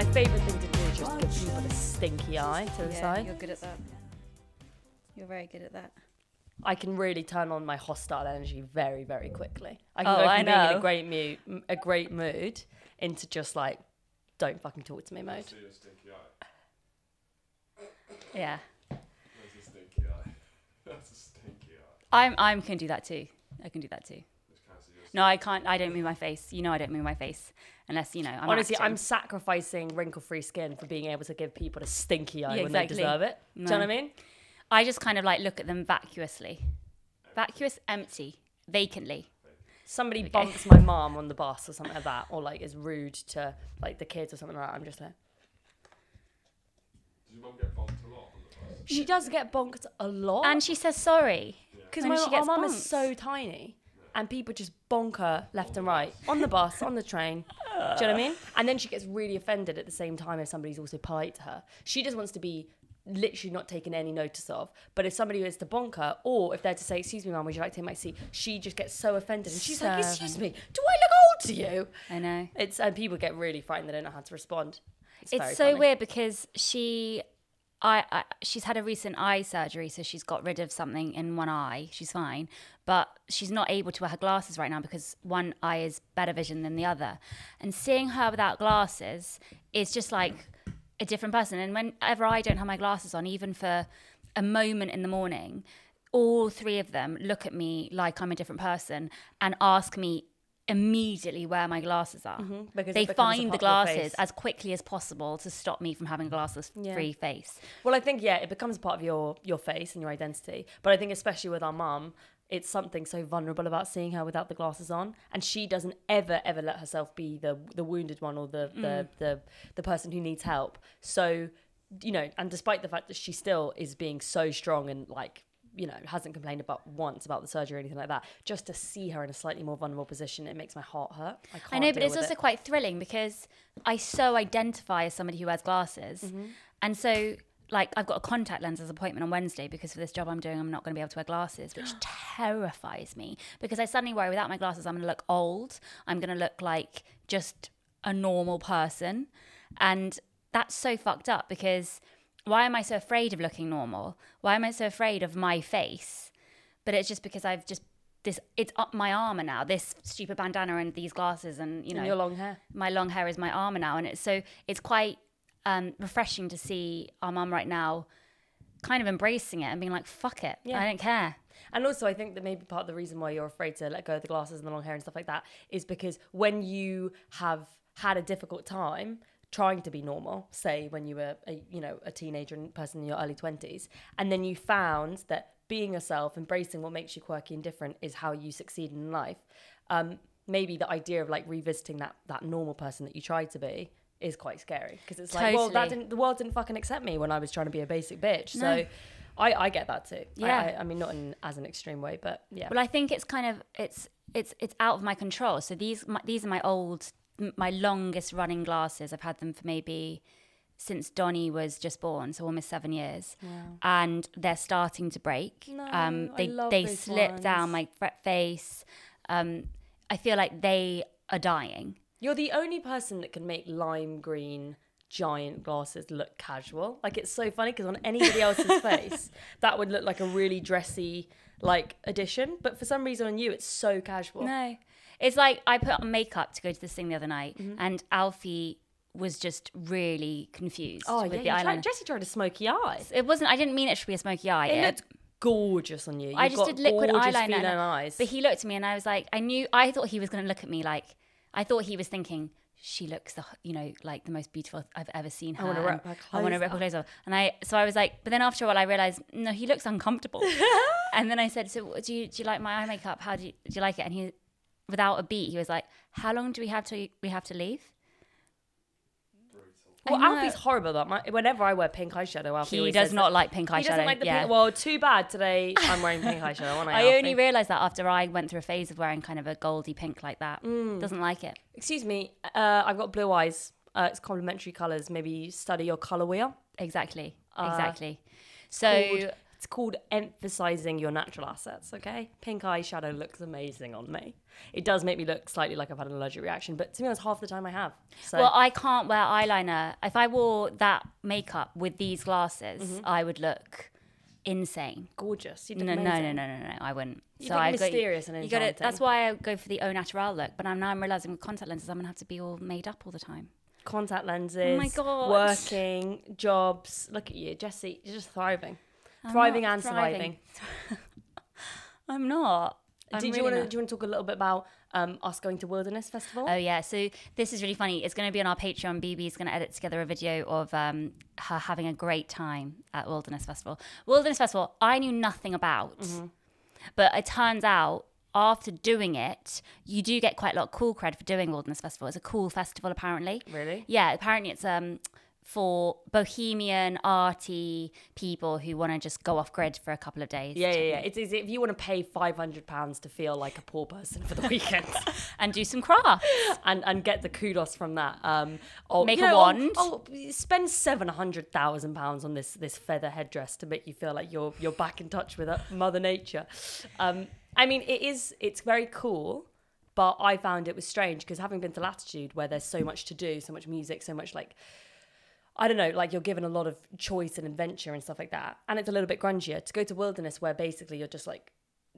My favourite thing to do is just give people a stinky eye to the side. You're good at that. You're very good at that. I can really turn on my hostile energy very, very quickly. I can Oh, go I from being in know. a great mood into just like, don't fucking talk to me mode. See your stinky eye. Yeah. That's a stinky eye. That's a stinky eye. I can do that too. I can do that too. Just can't see your No, I can't. I don't move my face. You know I don't move my face. Unless, you know, I'm Honestly, acting. I'm sacrificing wrinkle-free skin for being able to give people a stinky eye Yeah, when they exactly. deserve it. Do you know what I mean? I just kind of like look at them vacuously. Vacuous, empty, vacantly. Somebody bumps my mom on the bus or something like that, or like is rude to like the kids or something like that. I'm just like, Does your mum get bonked a lot on the bus? she does get bonked a lot. And she saes sorry. Because when she our gets mum bonked. is so tiny, and people just bonk her left and right on the bus, on the train. Do you know what I mean? And then she gets really offended at the same time if somebody's also polite to her. She just wants to be literally not taken any notice of. But if somebody is to bonk her, or if they're to say, "Excuse me, mum, would you like to take my seat?" she just gets so offended, and she's like, "Excuse me, do I look old to you?" I know. And people get really frightened. They don't know how to respond. It's very so funny. weird because she's had a recent eye surgery, so she's got rid of something in one eye. She's fine, but she's not able to wear her glasses right now because one eye is better vision than the other. And seeing her without glasses is just like a different person. And whenever I don't have my glasses on, even for a moment in the morning, all three of them look at me like I'm a different person and ask me immediately where my glasses are. Because They it becomes a find the part of your glasses face. as quickly as possible to stop me from having a glasses-free face. Well, I think, yeah, it becomes part of your face and your identity. But I think especially with our mum, it's something so vulnerable about seeing her without the glasses on. And she doesn't ever let herself be the wounded one or the person who needs help. So, you know, and despite the fact that she still is being so strong and like, you know, hasn't complained about once about the surgery or anything like that, just to see her in a slightly more vulnerable position, it makes my heart hurt. I know, but deal it's with also it. quite thrilling because I so identify as somebody who wears glasses. And so, like, I've got a contact lenses appointment on Wednesday because for this job I'm doing, I'm not going to be able to wear glasses, which terrifies me because I suddenly worry without my glasses, I'm going to look old. I'm going to look like just a normal person. And that's so fucked up because why am I so afraid of looking normal? Why am I so afraid of my face? But it's just because it's up my armour now, this stupid bandana and these glasses and, you know. And your long hair. My long hair is my armour now. And it's quite refreshing to see our mum right now kind of embracing it and being like, fuck it, I don't care. And also, I think that maybe part of the reason why you're afraid to let go of the glasses and the long hair and stuff like that is because when you have had a difficult time trying to be normal, say when you were a teenager and person in your early 20s, and then you found that being yourself, embracing what makes you quirky and different is how you succeed in life, maybe the idea of like revisiting that normal person that you tried to be is quite scary because it's like, well, the world didn't fucking accept me when I was trying to be a basic bitch. No. So I get that too. Yeah. I mean, not in as an extreme way, but yeah. Well, I think it's kind of it's out of my control. So these are my longest running glasses. I've had them for maybe since Donnie was just born, so almost 7 years. Wow. And they're starting to break. No, I love they those slip ones. down my face. I feel like they are dying. You're the only person that can make lime green giant glasses look casual. Like, it's so funny because on anybody else's face, that would look like a really dressy, like, addition. But for some reason on you, it's so casual. No. It's like I put on makeup to go to this thing the other night and Alfie was just really confused with the eyeliner. Jessie tried a smoky eye. It wasn't, I didn't mean it to be a smoky eye. It looked gorgeous on you. I You've just got did liquid gorgeous eyeliner. feline eyes. But he looked at me and I was like, I thought he was going to look at me like, I thought he was thinking, she looks, like the most beautiful I've ever seen her. I want to rip her clothes I want to rip her clothes off. And so I was like, but then after a while I realized, no, he looks uncomfortable. And then I said, so do you like my eye makeup? How do you like it? And he, without a beat, he was like, how long do we have to leave? Well, Alfie's horrible about whenever I wear pink eyeshadow, Alfie He always does says not that- like pink eyeshadow. He doesn't like the pink. Well, too bad today I'm wearing pink eyeshadow, aren't I, I Alfie? only realised that after I went through a phase of wearing kind of a goldy pink like that. Doesn't like it. Excuse me, I've got blue eyes. It's complementary colours. Maybe study your colour wheel. Exactly. Called So It's called emphasizing your natural assets, okay? Pink eyeshadow looks amazing on me. It does make me look slightly like I've had an allergic reaction, but to be honest, half the time I have. So. Well, I can't wear eyeliner. If I wore that makeup with these glasses, I would look insane. Gorgeous. You'd No, look amazing. I wouldn't. You'd look mysterious and enchanting. That's why I go for the au naturel look. But now I'm realizing with contact lenses, I'm gonna have to be all made up all the time. Contact lenses. Oh my God. Working, jobs. Look at you, Jessie. You're just thriving. Thriving and surviving. I'm not. Do you want to talk a little bit about us going to Wilderness Festival? Oh yeah, so this is really funny. It's going to be on our Patreon. BB's going to edit together a video of her having a great time at Wilderness Festival. Wilderness Festival, I knew nothing about, but it turns out after doing it, you do get quite a lot of cool cred for doing Wilderness Festival. It's a cool festival, apparently. Really? Yeah, apparently it's for bohemian, arty people who want to just go off grid for a couple of days. Yeah. It's if you want to pay £500 to feel like a poor person for the weekend and do some crafts and get the kudos from that. Make a wand. Spend £700,000 on this feather headdress to make you feel like you're back in touch with Mother Nature. I mean, it's very cool. But I found it was strange because having been to Latitude, where there's so much to do, so much music, so much like, I don't know, like you're given a lot of choice and adventure and stuff like that. And it's a little bit grungier. To go to Wilderness where basically you're just like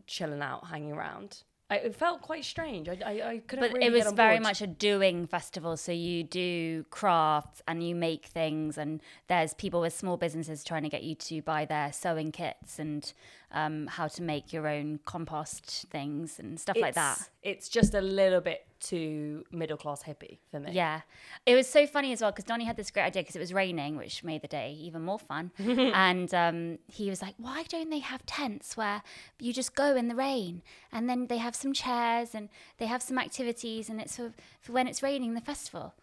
chilling out, hanging around. It felt quite strange. I couldn't really get on board. But it was very much a doing festival. So you do crafts and you make things, and there's people with small businesses trying to get you to buy their sewing kits and how to make your own compost things and stuff like that. It's just a little bit too middle class hippie for me. Yeah. It was so funny as well because Donnie had this great idea because it was raining, which made the day even more fun. And he was like, why don't they have tents where you just go in the rain and then they have some chairs and they have some activities and it's for when it's raining in the festival.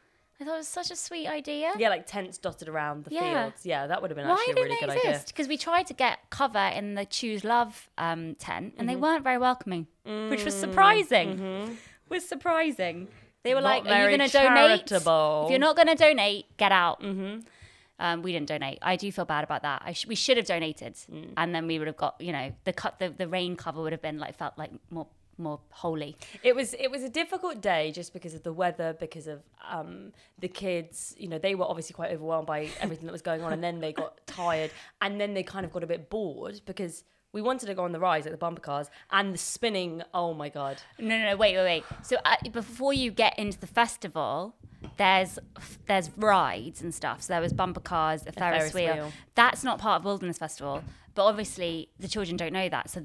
I thought it was such a sweet idea. Yeah, like tents dotted around the fields. Yeah, that would have been actually a really good idea. Because we tried to get cover in the Choose Love tent and they weren't very welcoming, which was surprising. Was surprising. They were like, are you going to donate? If you're not going to donate, get out. We didn't donate. I do feel bad about that. We should have donated. And then we would have got, the rain cover would have been felt like more holy. It was a difficult day just because of the weather, because of the kids. They were obviously quite overwhelmed by everything that was going on, and then they got tired, and then they kind of got a bit bored because we wanted to go on the rides, like the bumper cars, and the spinning. Oh my god! No, wait. So before you get into the festival, there's rides and stuff. So there was bumper cars, a Ferris wheel. That's not part of Wilderness Festival. But obviously, the children don't know that. So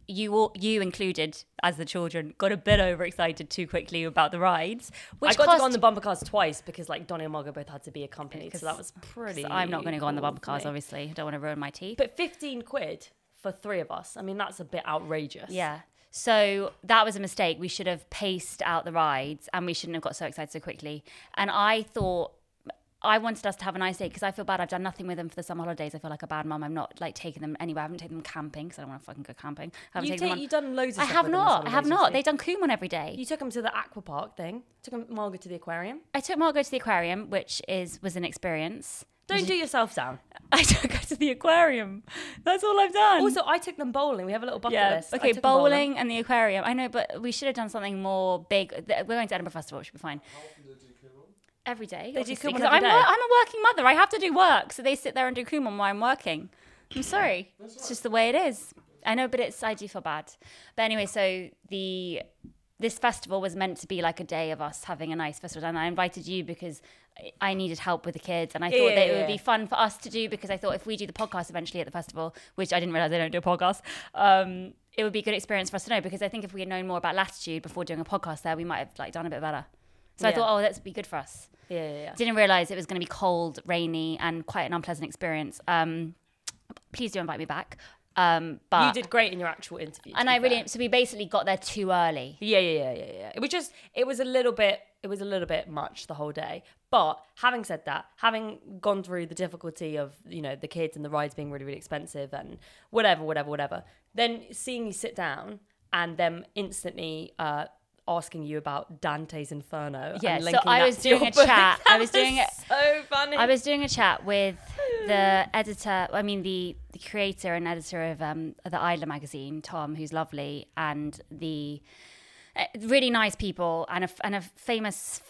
you included, as the children, got a bit overexcited too quickly about the rides. I got to go on the bumper cars twice because Donnie and Margot both had to be accompanied. So that was pretty. I'm not going to go on the bumper cars, obviously. I don't want to ruin my teeth. But 15 quid for 3 of us. I mean, that's a bit outrageous. Yeah. So that was a mistake. We should have paced out the rides and we shouldn't have got so excited so quickly. And I thought, I wanted us to have a nice day because I feel bad. I've done nothing with them for the summer holidays. I feel like a bad mum. I'm not taking them anywhere. I haven't taken them camping because I don't want to fucking go camping. You've done loads of stuff. I have not. They've done Kumon every day. You took them to the aqua park thing. Took Margot to the aquarium. I took Margot to the aquarium, which was an experience. Don't do yourself down. I took her to the aquarium. That's all I've done. Also, I took them bowling. We have a little bucket list. Okay, bowling and the aquarium. I know, but we should have done something more big. We're going to Edinburgh Festival, which should be fine. How often do they do Kumon? Every day. They do Kumon every I'm day. I'm a working mother. I have to do work. So they sit there and do Kumon while I'm working. I'm sorry. It's just the way it is. I know, but I do feel bad. But anyway, so this festival was meant to be like a day of us having a nice festival. And I invited you because I needed help with the kids. And I thought that it would be fun for us to do because I thought if we do the podcast eventually at the festival, which I didn't realize they don't do a podcast, it would be a good experience for us to know because I think if we had known more about Latitude before doing a podcast there, we might have done a bit better. So I thought, that'd be good for us. Yeah. Didn't realize it was going to be cold, rainy, and quite an unpleasant experience. Please do invite me back. But you did great in your actual interview. And so we basically got there too early. Yeah. It was a little bit much the whole day. But having said that, having gone through the difficulty of, the kids and the rides being really, really expensive and whatever, then seeing you sit down and them instantly asking you about Dante's Inferno. Yeah, and so I was doing a chat. So funny. I was doing a chat with the editor. I mean, the creator and editor of the Idler magazine, Tom, who's lovely, and the really nice people, and a famous,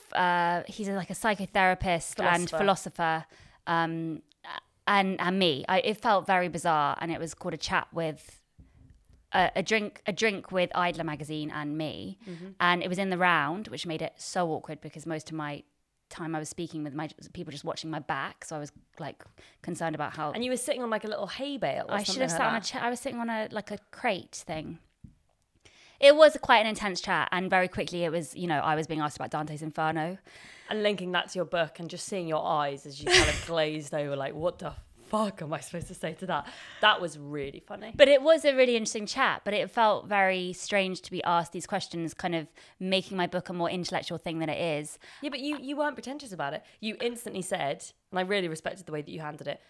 he's like a psychotherapist and philosopher, and me. It felt very bizarre, and it was called a chat with a drink with Idler magazine and me, and it was in the round, which made it so awkward because most of my time I was speaking with my people just watching my back, so I was like concerned about how. And you were sitting on like a little hay bale. Or I should have like sat on a chair. I was sitting on a crate thing. It was quite an intense chat, and very quickly it was, I was being asked about Dante's Inferno. And linking that to your book and just seeing your eyes as you kind of glazed over, like, what the fuck am I supposed to say to that? That was really funny. But it was a really interesting chat, but it felt very strange to be asked these questions, kind of making my book a more intellectual thing than it is. Yeah, but you weren't pretentious about it. You instantly said, and I really respected the way that you handled it,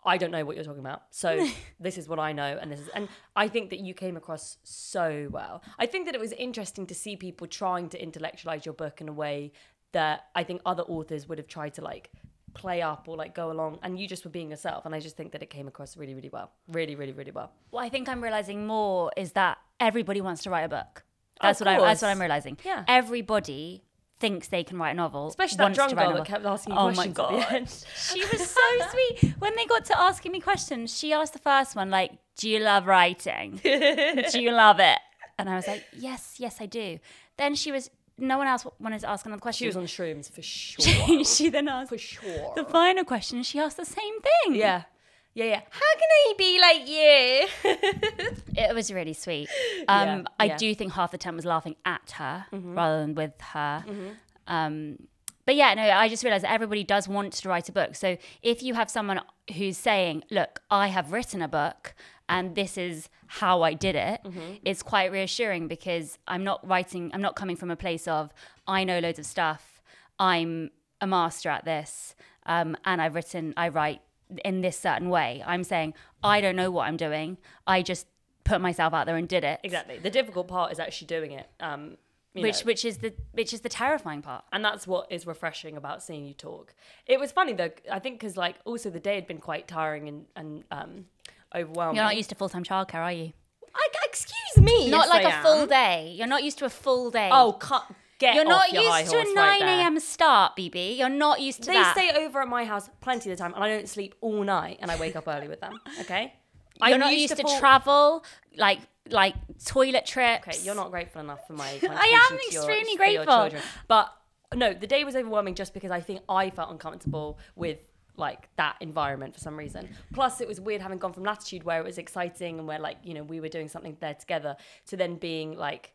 I don't know what you're talking about. So this is what I know. And I think that you came across so well. I think that it was interesting to see people trying to intellectualize your book in a way that I think other authors would have tried to like play up or like go along, and you just were being yourself. And I just think that it came across really, really well. Really, really, really well. What I think I'm realizing more is that everybody wants to write a book. That's what I'm realizing. Yeah. Everybody thinks they can write a novel. Especially that drunk girl that kept asking you questions at the end. She was so sweet. When they got to asking me questions, she asked the first one, like, do you love writing? Do you love it? And I was like, yes, I do. Then no one else wanted to ask another question. She was on shrooms for sure. She then asked for sure the final question. She asked the same thing. Yeah. How can I be like you? It was really sweet. I do think half the time was laughing at her rather than with her. But yeah, no, I just realized that everybody does want to write a book. So if you have someone who's saying, look, I have written a book and this is how I did it, it's quite reassuring because I'm not coming from a place of, I know loads of stuff, I'm a master at this, and I write in this certain way. I'm saying, I don't know what I'm doing. I just put myself out there and did it. Exactly. The difficult part is actually doing it. Which is the terrifying part. And that's what is refreshing about seeing you talk. It was funny though, I think, because like also the day had been quite tiring and overwhelming. You're not used to full-time childcare, are you? Excuse me. Not yes, like I a am. full day. You're not used to a full day. Oh, You're not your high used to a horse 9 right there. a.m. start, BB. You're not used to that. They stay over at my house plenty of the time, and I don't sleep all night, and I wake up early with them. Okay. You're not used to travel, like toilet trips. Okay, you're not grateful enough for my I am extremely grateful. For your children. But no, the day was overwhelming just because I think I felt uncomfortable with like that environment for some reason. Plus it was weird having gone from Latitude where it was exciting and where like, we were doing something there together to then being like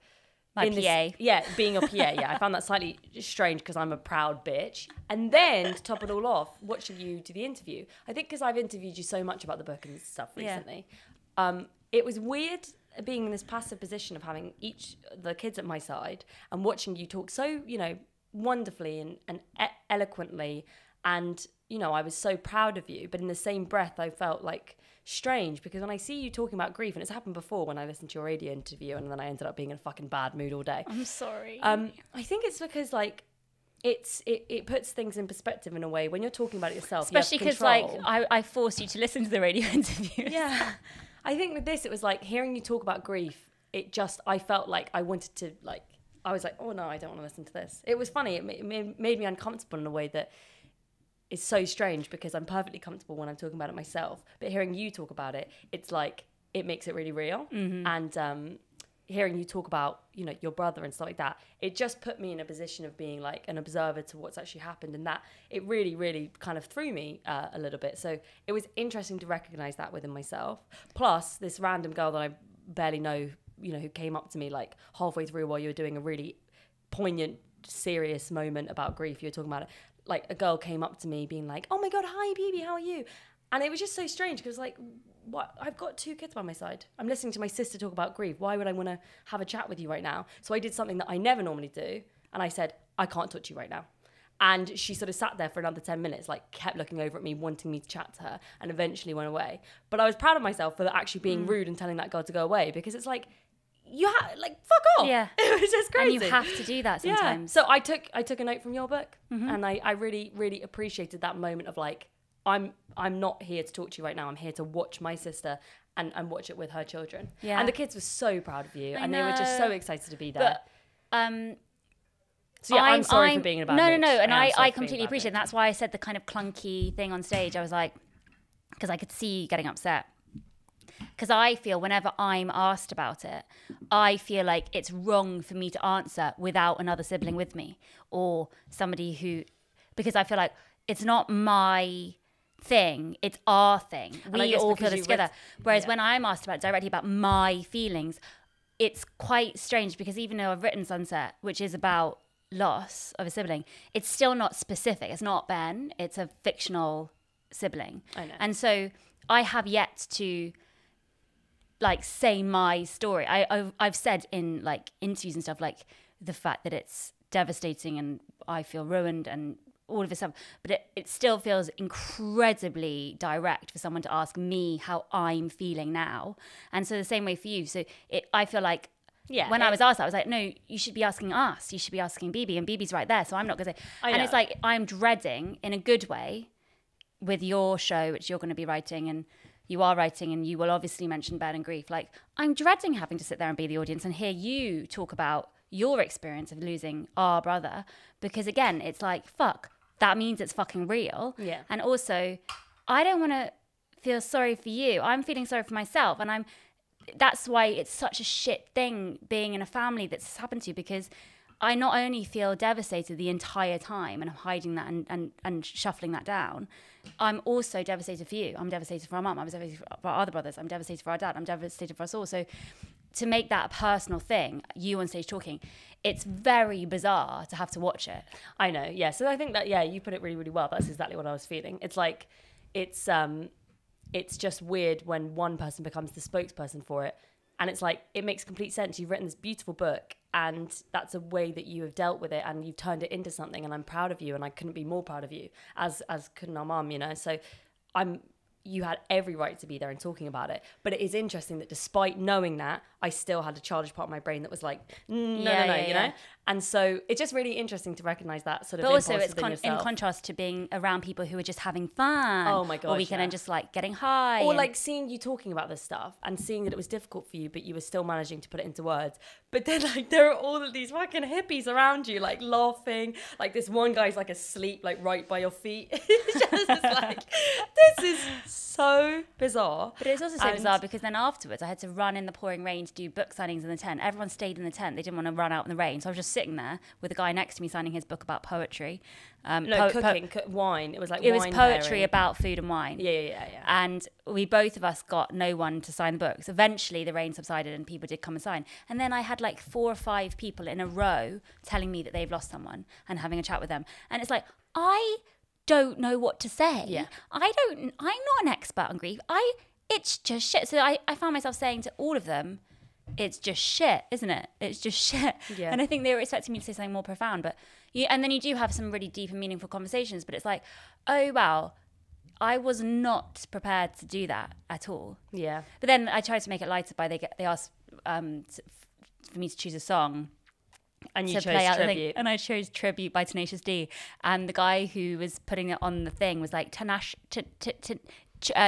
my PA. Being a PA. Yeah, I found that slightly strange because I'm a proud bitch. And then to top it all off, watching you do the interview. I think because I've interviewed you so much about the book and stuff recently, it was weird being in this passive position of having the kids at my side and watching you talk so, wonderfully and eloquently. And, I was so proud of you. But in the same breath, I felt like strange because when I see you talking about grief, and it's happened before when I listened to your radio interview and then I ended up being in a fucking bad mood all day. I'm sorry. I think it's because like it puts things in perspective in a way when you're talking about it yourself. Especially because like I forced you to listen to the radio interview. Yeah. I think with this, it was like hearing you talk about grief. I felt like I wanted to I was like, oh no, I don't want to listen to this. It was funny. It made me uncomfortable in a way that is so strange because I'm perfectly comfortable when I'm talking about it myself. But hearing you talk about it, it's like, it makes it really real. Mm-hmm. And hearing you talk about, your brother and stuff like that, it just put me in a position of being like an observer to what's actually happened. And that it really, really kind of threw me a little bit. So it was interesting to recognize that within myself. Plus this random girl that I barely know, who came up to me like halfway through while you were doing a really poignant, serious moment about grief. You were talking about it. Like a girl came up to me being like, oh my God, hi, BB, how are you? And it was just so strange because like, what? I've got 2 kids by my side. I'm listening to my sister talk about grief. Why would I want to have a chat with you right now? So I did something that I never normally do. And I said, I can't touch you right now. And she sort of sat there for another 10 minutes, like kept looking over at me, wanting me to chat to her, and eventually went away. But I was proud of myself for actually being rude and telling that girl to go away because it's like, fuck off. Yeah. It was just crazy. And you have to do that sometimes. Yeah. So I took a note from your book and I really, really appreciated that moment of like, I'm not here to talk to you right now. I'm here to watch my sister and watch it with her children. Yeah. And the kids were so proud of you, I and they were just know. so excited to be there. But so yeah, I'm sorry for being a bad No, bitch. and am sorry I for being a completely bad appreciate it. bitch. That's why I said the kind of clunky thing on stage. I was like, because I could see you getting upset. Because I feel whenever I'm asked about it, I feel like it's wrong for me to answer without another sibling with me or somebody who, because I feel like it's not my thing, it's our thing. And I We guess all because feel you this together. Whereas yeah. when I'm asked directly about my feelings, it's quite strange because even though I've written Sunset, which is about loss of a sibling, it's still not specific. It's not Ben, it's a fictional sibling. I know. And so I have yet to like say my story. I've said in like interviews and stuff like the fact that it's devastating and I feel ruined and all of this stuff, but it still feels incredibly direct for someone to ask me how I'm feeling now. And so the same way for you. So I feel like when I was asked that, I was like, no, you should be asking us. You should be asking BB, and BB's right there. So I'm not going to say. And it's like I'm dreading in a good way with your show, which you're going to be writing and you are writing, and you will obviously mention Ben and grief. Like I'm dreading having to sit there and be the audience and hear you talk about your experience of losing our brother, because again, it's like, fuck, that means it's fucking real. Yeah. And also, I don't want to feel sorry for you. I'm feeling sorry for myself, and that's why it's such a shit thing being in a family that's happened to you, because I not only feel devastated the entire time and I'm hiding that and shuffling that down, I'm also devastated for you. I'm devastated for our mum. I'm devastated for our other brothers. I'm devastated for our dad. I'm devastated for us all. So to make that a personal thing, you on stage talking, it's very bizarre to have to watch it. I know, yeah. So I think that, yeah, you put it really, really well. That's exactly what I was feeling. It's like, it's just weird when one person becomes the spokesperson for it. And it's like, it makes complete sense. You've written this beautiful book, and that's a way that you have dealt with it, and you've turned it into something, and I'm proud of you, and I couldn't be more proud of you, as couldn't our mum, you know. So you had every right to be there and talking about it. But it is interesting that despite knowing that, I still had a childish part of my brain that was like, no, you know? And so it's just really interesting to recognise that sort of impulse within yourself. But also it's in contrast to being around people who are just having fun. Oh my gosh, or weekend and just like getting high. Or like seeing you talking about this stuff and seeing that it was difficult for you, but you were still managing to put it into words. But then like there are all of these fucking hippies around you, like laughing. Like this one guy's like asleep, like right by your feet. It's just like, this is so bizarre. But it's also so bizarre because then afterwards I had to run in the pouring rain to do book signings in the tent. Everyone stayed in the tent. They didn't want to run out in the rain. So I was just sitting there with a guy next to me signing his book about poetry. Cooking, wine. It was like it wine was poetry pairing. about food and wine. Yeah. And we both of us got no one to sign the books. Eventually the rain subsided and people did come and sign. And then I had like 4 or 5 people in a row telling me that they've lost someone and having a chat with them. And it's like, I don't know what to say. Yeah. I'm not an expert on grief. It's just shit. So I found myself saying to all of them, it's just shit, isn't it? It's just shit. Yeah. And I think they were expecting me to say something more profound, but and then you do have some really deep and meaningful conversations, but it's like, oh wow, I was not prepared to do that at all. Yeah. But then I tried to make it lighter by they asked for me to choose a song. And you to chose play out Tribute. the thing. And I chose Tribute by Tenacious D. And the guy who was putting it on the thing was like,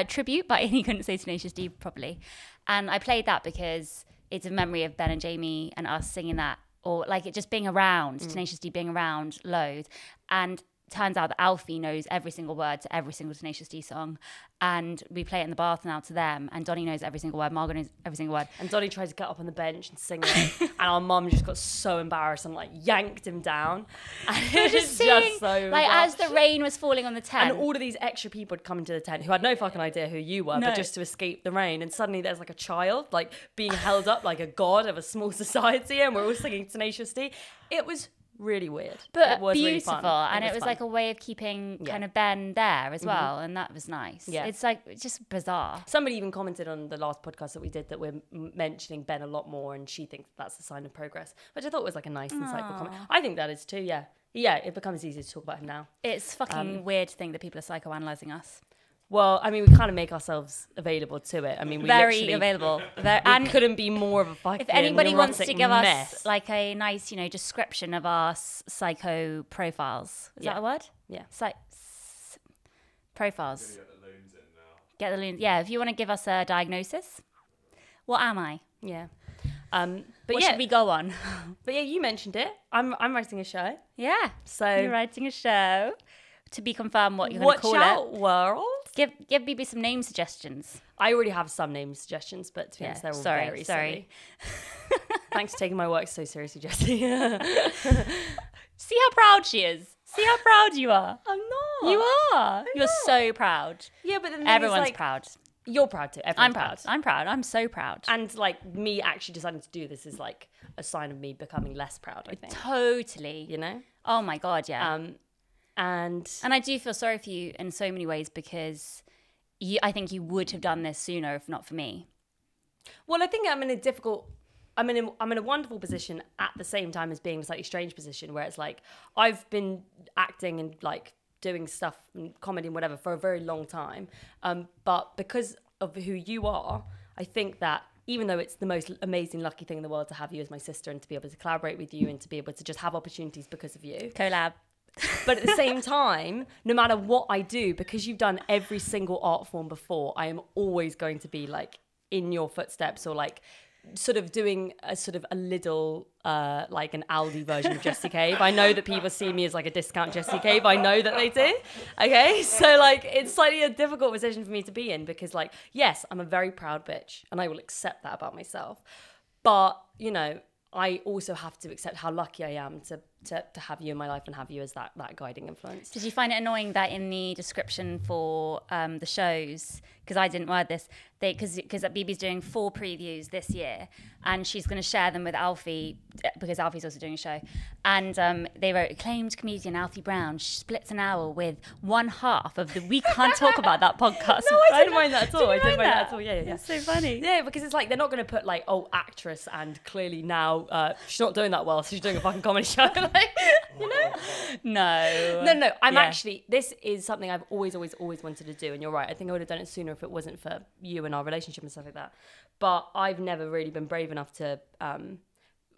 Tribute, but he couldn't say Tenacious D properly. And I played that because it's a memory of Ben and Jamie and us singing that, or like it just being around, Tenacious D being around loads. And turns out that Alfie knows every single word to every single Tenacious D song. And we play it in the bath now to them. And Donnie knows every single word. Margot knows every single word. And Donnie tried to get up on the bench and sing it. And our mum just got so embarrassed and like yanked him down. And it was just so like bizarre. as the rain was falling on the tent. And all of these extra people had come into the tent who had no fucking idea who you were, No. but just to escape the rain. And suddenly there's like a child like being held up like a god of a small society, and we're all singing Tenacious D. It was really weird, but it was beautiful, really fun. and it was fun. like a way of keeping kind of Ben there as well, and that was nice. Yeah. It's like it's just bizarre. Somebody even commented on the last podcast that we did that we're mentioning Ben a lot more, and she thinks that's a sign of progress, which I thought was like a nice, insightful comment. I think that is too. Yeah, it becomes easier to talk about him now. It's fucking weird to think that people are psychoanalyzing us. Well, I mean, we kind of make ourselves available to it. I mean, we Very literally available. and couldn't be more of a fucking If anybody wants to neurotic give mess. us like a nice, description of our psycho profiles, is that a word? Yeah. profiles. Get the loons in now. Get the loons. Yeah, if you want to give us a diagnosis, what am I? Yeah. But What should we go on? But yeah, you mentioned it. I'm writing a show. Yeah. So You're writing a show. To be confirmed what you're going to call watch out, it. world. Give BB some name suggestions. I already have some name suggestions, but to be honest, they're all very sorry. silly. Thanks for taking my work so seriously, Jessie. See how proud she is. See how proud you are. I'm not. You are. You're so proud. Yeah, but then Everyone's proud. You're proud too. I'm Everyone's proud. I'm proud. I'm so proud. And like me actually deciding to do this is like a sign of me becoming less proud, I think. Totally. You know? Oh my God, yeah. And I do feel sorry for you in so many ways because I think you would have done this sooner if not for me. well, I think I'm in a wonderful position at the same time as being in a slightly strange position where it's like I've been acting and like doing stuff and comedy and whatever for a very long time. But because of who you are, I think that even though it's the most amazing, lucky thing in the world to have you as my sister and to be able to collaborate with you and to be able to just have opportunities because of you. Collab. But at the same time, no matter what I do, because you've done every single art form before, I am always going to be like in your footsteps or like sort of doing a little like an Aldi version of Jessie Cave. I know that people see me as like a discount Jessie Cave. I know that they do. Okay, so like it's slightly a difficult position for me to be in because like yes, I'm a very proud bitch and I will accept that about myself. But you know, I also have to accept how lucky I am to have you in my life and have you as that guiding influence. Did you find it annoying that in the description for the shows, because I didn't word this, because BB's doing 4 previews this year and she's going to share them with Alfie because Alfie's also doing a show, and they wrote acclaimed comedian Alfie Brown splits an hour with one half of the We Can't Talk About That podcast. No, I didn't mind that at all. I didn't mind that at all. Yeah. It's so funny. Yeah, because it's like they're not going to put like, oh, actress, and clearly now she's not doing that well, so she's doing a fucking comedy show. Like, you know? No. I'm actually, this is something I've always wanted to do, and you're right. I think I would have done it sooner if it wasn't for you and our relationship and stuff like that. But I've never really been brave enough to,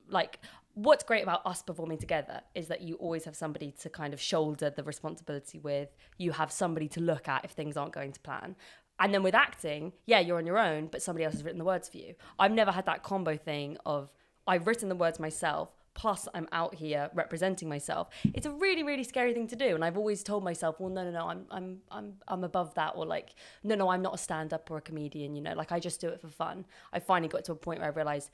like, what's great about us performing together is that you always have somebody to kind of shoulder the responsibility with. You have somebody to look at if things aren't going to plan. And then with acting, yeah, you're on your own, but somebody else has written the words for you. I've never had that combo thing of I've written the words myself, plus I'm out here representing myself. It's a really, really scary thing to do. And I've always told myself, well, no, I'm above that. Or like, no, I'm not a stand-up or a comedian, you know, like I just do it for fun. I finally got to a point where I realized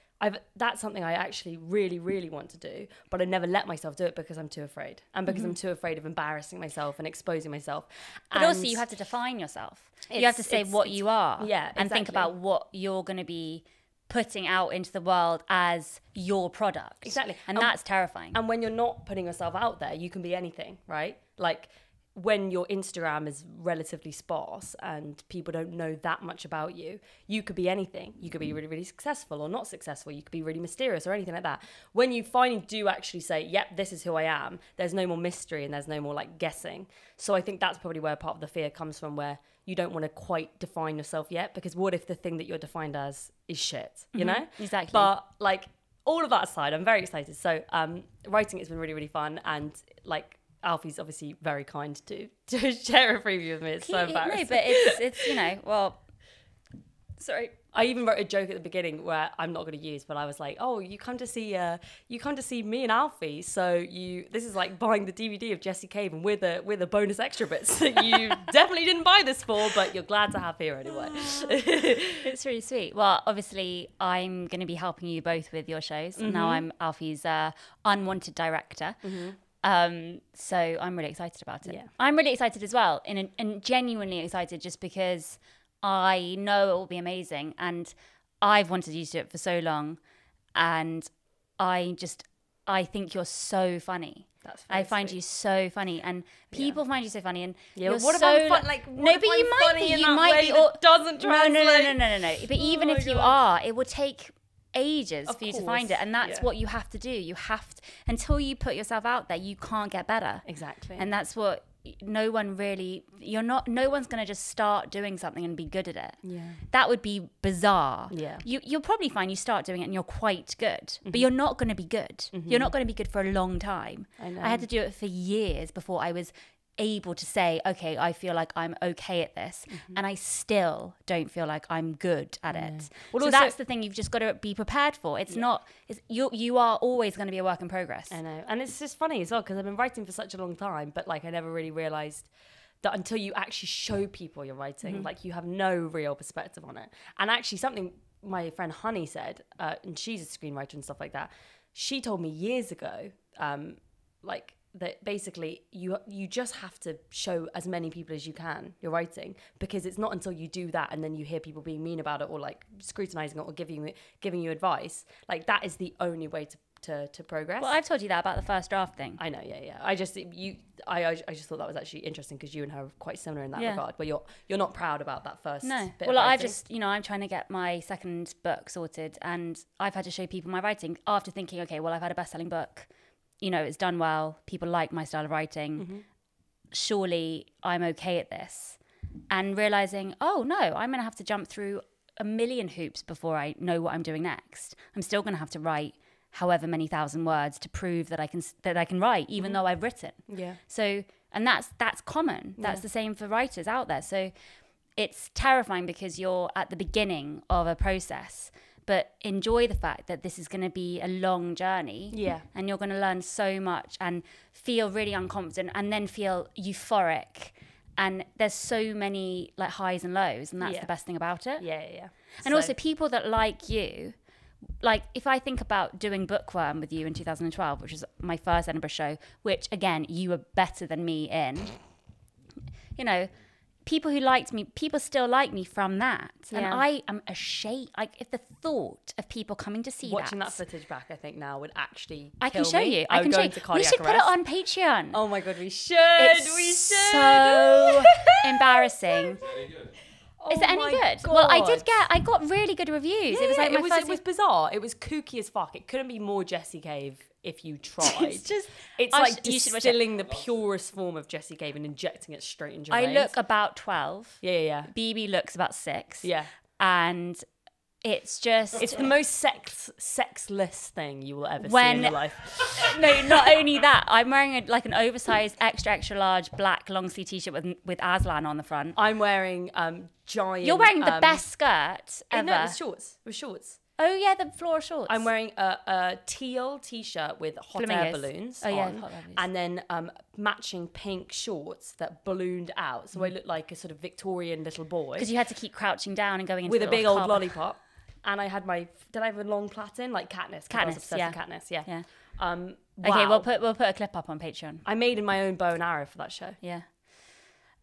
that's something I actually really, really want to do, but I never let myself do it because I'm too afraid. And because I'm too afraid of embarrassing myself and exposing myself. But and also you have to define yourself. You have to say what you are. Yeah, and think exactly. about what you're going to be putting out into the world as your product. Exactly. And that's terrifying. And when you're not putting yourself out there, you can be anything, right? Like when your Instagram is relatively sparse and people don't know that much about you, you could be anything. You could be really, really successful or not successful. You could be really mysterious or anything like that. When you finally do actually say, yep, this is who I am, there's no more mystery and there's no more like guessing. So I think that's probably where part of the fear comes from, where you don't want to quite define yourself yet, because what if the thing that you're defined as is shit, you know? Exactly. But like all of that aside, I'm very excited. So writing it's been really, really fun, and like Alfie's obviously very kind to share a preview with me. It's so embarrassing. No, but it's you know, well, sorry. I even wrote a joke at the beginning where I'm not going to use, but I was like, "Oh, you come to see me and Alfie, so this is like buying the DVD of Jessie Cave, and we're the bonus extra bits that you definitely didn't buy this for, but you're glad to have here anyway." It's really sweet. Well, obviously, I'm going to be helping you both with your shows. Now I'm Alfie's unwanted director. So I'm really excited about it. Yeah. I'm really excited as well, and genuinely excited, just because I know it will be amazing, and I've wanted you to do it for so long, and I think you're so funny. I find you so funny, and people find you so funny, and you're what if so I'm fun, like, what no, if but I'm you might funny be. in You that might way be. that doesn't translate? No. But even if you are, it will take ages for you to find it, and that's what you have to do. You have to, until you put yourself out there, you can't get better. Exactly. And that's what no one's going to just start doing something and be good at it. Yeah. That would be bizarre. Yeah. You'll probably find you start doing it and you're quite good, but you're not going to be good. You're not going to be good for a long time. I know. I had to do it for years before I was able to say, okay, I feel like I'm okay at this, and I still don't feel like I'm good at it. Well, so that's the thing you've just got to be prepared for. It's not, you are always going to be a work in progress. I know. And it's just funny as well, because I've been writing for such a long time, but like I never really realised that until you actually show people you're writing, like you have no real perspective on it. And actually something my friend Honey said, and she's a screenwriter and stuff like that, she told me years ago, like that basically you just have to show as many people as you can you're writing, because it's not until you do that and then you hear people being mean about it or like scrutinizing it or giving you advice, like that is the only way to progress. Well, I've told you that about the first draft thing. I know, yeah. I just thought that was actually interesting, because you and her are quite similar in that regard, where you're not proud about that first bit well, of I just, I'm trying to get my second book sorted, and I've had to show people my writing after thinking, okay, well, I've had a best-selling book, it's done well, people like my style of writing, surely I'm okay at this, and realizing, oh no, I'm going to have to jump through a million hoops before I know what I'm doing next. I'm still going to have to write however many thousand words to prove that I can write, even though I've written. Yeah. So, and that's common. That's the same for writers out there. So it's terrifying because you're at the beginning of a process, but enjoy the fact that this is going to be a long journey. Yeah. And you're going to learn so much and feel really unconfident and then feel euphoric. And there's so many like highs and lows, and that's the best thing about it. Yeah. And also people that like you, like if I think about doing Bookworm with you in 2012, which was my first Edinburgh show, which again, you were better than me in, people who liked me, people still like me from that. Yeah. And I am ashamed, like if the thought of people coming to see watching that footage back, I think now would actually I can kill show me. you. I can show you. We should put it on Patreon. Oh my God, we should. It's so embarrassing. Is it any good? God. Well, I got really good reviews. Yeah, it was like it was bizarre. It was kooky as fuck. It couldn't be more Jessie Cave if you tried. It's like distilling the purest form of Jessie Cave and injecting it straight into your I veins. look about 12. Yeah. BB looks about 6. Yeah. And it's just... It's the most sexless thing you will ever see in your life. No, not only that. I'm wearing an oversized, extra large black long sleeve t-shirt with Aslan on the front. I'm wearing giant... You're wearing the best skirt ever. No, it was shorts. Oh yeah, the floral shorts. I'm wearing a teal t-shirt with hot air balloons on, and then matching pink shorts that ballooned out, so I look like a sort of Victorian little boy. Because you had to keep crouching down and going into with the a big old carpet. lollipop, and I had did I have a long plaiting like Katniss? I was obsessed with Katniss, yeah. Wow. Okay, we'll put a clip up on Patreon. I made in my own bow and arrow for that show. Yeah.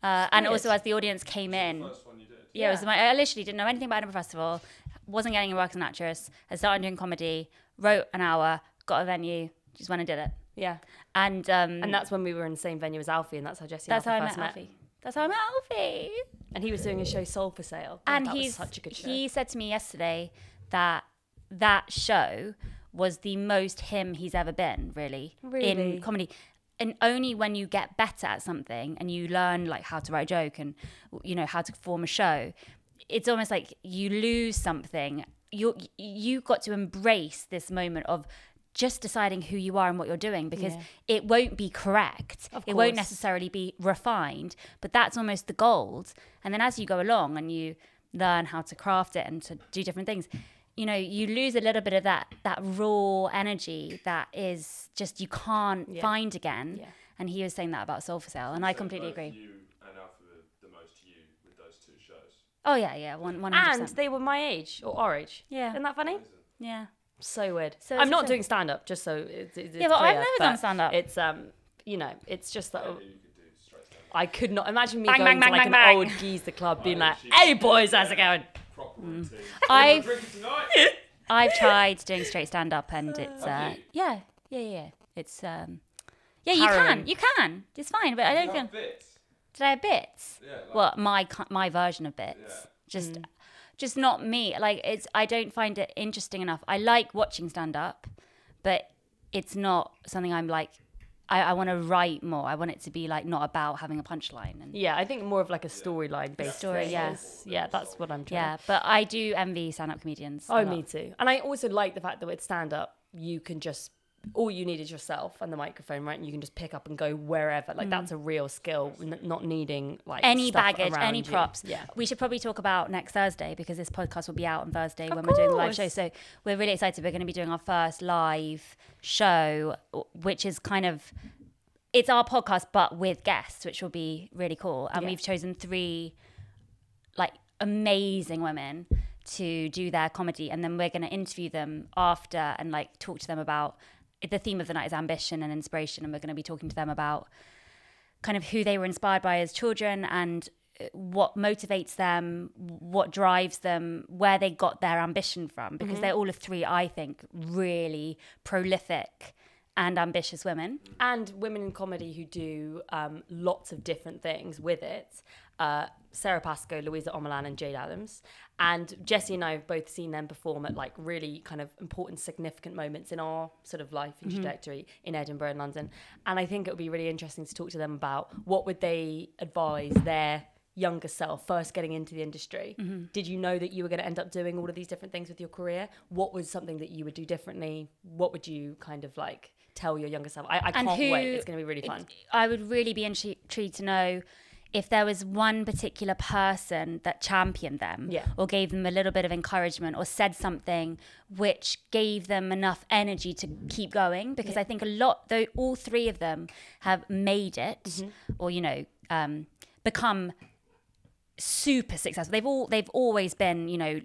And also as the audience came in. The first one you did. Yeah, it was I literally didn't know anything about Edinburgh Festival. Wasn't getting a work as an actress. I started doing comedy, wrote an hour, got a venue, just went and did it. Yeah. And that's when we were in the same venue as Alfie, and that's how Jessie and Alfie first met. That's how I met Alfie. And he was doing a show Soul for Sale. And that was such a good show. He said to me yesterday that show was the most him he's ever been, really. In comedy. And only when you get better at something and you learn like how to write a joke and how to form a show, it's almost like you lose something. You got to embrace this moment of just deciding who you are and what you're doing, because it won't be correct. It won't necessarily be refined, but that's almost the gold. And then as you go along and you learn how to craft it and to do different things, you lose a little bit of that raw energy that is just you can't find again. Yeah. And he was saying that about Soul for Sale, and I completely agree. You and Alfie were the most you with those two shows. Oh yeah, 100%. And they were my age or our age. Yeah, isn't that funny? Yeah, so weird. So I'm not doing stand up, just so it's but clear, I've never done stand up. It's it's just that. I could not imagine me going to like an old Geezer club, being like, "Hey boys, how's it going?" I've tried doing straight stand up, and it's yeah. It's you can. It's fine, but I don't feel. Did I have bits? Yeah. Well, my version of bits, just not me. Like I don't find it interesting enough. I like watching stand up, but it's not something I'm like. I want to write more. I want it to be like not about having a punchline. And I think more of like a storyline based story. Yeah, that's what I'm trying. Yeah, but I do envy stand-up comedians. Oh, me too. And I also like the fact that with stand-up, you can just all you need is yourself and the microphone, right? And you can just pick up and go wherever. Like that's a real skill, not needing like any stuff baggage, around any you. props. Yeah. We should probably talk about next Thursday, because this podcast will be out on Thursday Of when we're doing the live course. show. So we're really excited. We're going to be doing our first live show, which is kind of, it's our podcast but with guests, which will be really cool. And we've chosen 3 like amazing women to do their comedy, and then we're going to interview them after and like talk to them about, the theme of the night is ambition and inspiration, and we're going to be talking to them about kind of who they were inspired by as children and what motivates them, what drives them, where they got their ambition from, because they're all of 3, I think, really prolific and ambitious women. And women in comedy who do lots of different things with it. Sarah Pascoe, Louisa Omalan and Jade Adams. And Jessie and I have both seen them perform at like really kind of important, significant moments in our sort of life and trajectory in Edinburgh and London. And I think it would be really interesting to talk to them about what would they advise their younger self first getting into the industry. Did you know that you were going to end up doing all of these different things with your career? What was something that you would do differently? What would you kind of like tell your younger self? I can't wait. It's going to be really fun. I would really be intrigued to know if there was one particular person that championed them or gave them a little bit of encouragement or said something which gave them enough energy to keep going, because I think though all 3 of them have made it or, you know, become super successful. They've always been, you know,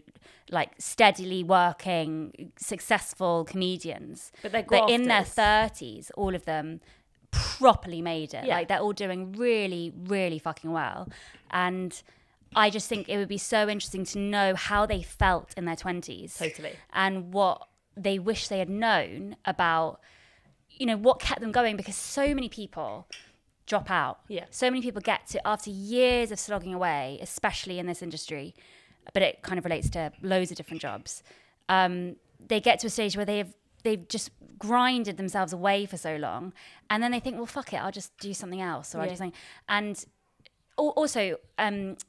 like steadily working, successful comedians. But they're in their grafters. 30s, all of them properly made it. Yeah. Like they're all doing really, really fucking well. And I just think it would be so interesting to know how they felt in their 20s. Totally. And what they wish they had known about, you know, what kept them going, because so many people drop out. Yeah. So many people get to, after years of slogging away, especially in this industry, but it kind of relates to loads of different jobs. They get to a stage where they've just grinded themselves away for so long, and then they think, well, fuck it, I'll just do something else, or I'll do something. And also,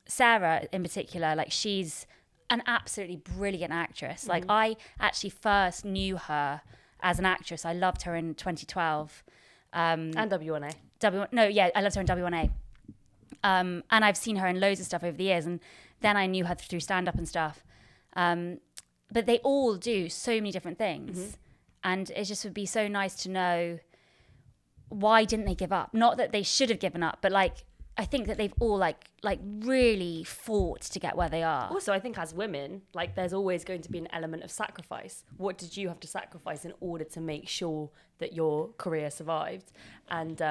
Sarah in particular, like she's an absolutely brilliant actress. Like I actually first knew her as an actress. I loved her in 2012. And W1A. I loved her in W1A. And I've seen her in loads of stuff over the years, and then I knew her through stand-up and stuff. But they all do so many different things. And it just would be so nice to know, why didn't they give up? Not that they should have given up, but like, I think that they've all like really fought to get where they are. Also, I think as women, like there's always going to be an element of sacrifice. What did you have to sacrifice in order to make sure that your career survived? And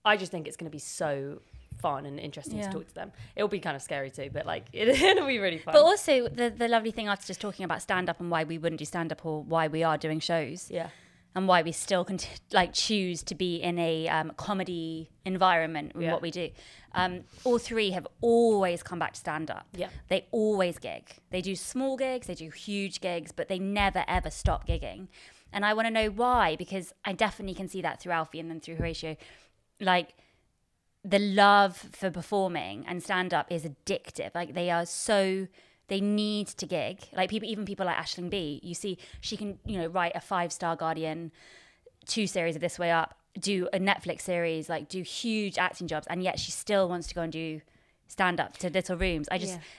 I just think it's going to be so fun and interesting to talk to them. It'll be kind of scary too, but like it'll be really fun. But also the lovely thing after just talking about stand-up and why we wouldn't do stand-up, or why we are doing shows. Yeah. And why we still choose to be in a comedy environment in what we do. All 3 have always come back to stand-up. Yeah. They always gig. They do small gigs, they do huge gigs, but they never, ever stop gigging. And I want to know why, because I definitely can see that through Alfie and then through Horatio. Like, the love for performing and stand-up is addictive. Like, they need to gig. Like even people like Aisling B, you see, she can, you know, write a 5-star Guardian, 2 series of This Way Up, do a Netflix series, like do huge acting jobs, and yet she still wants to go and do stand up to little rooms.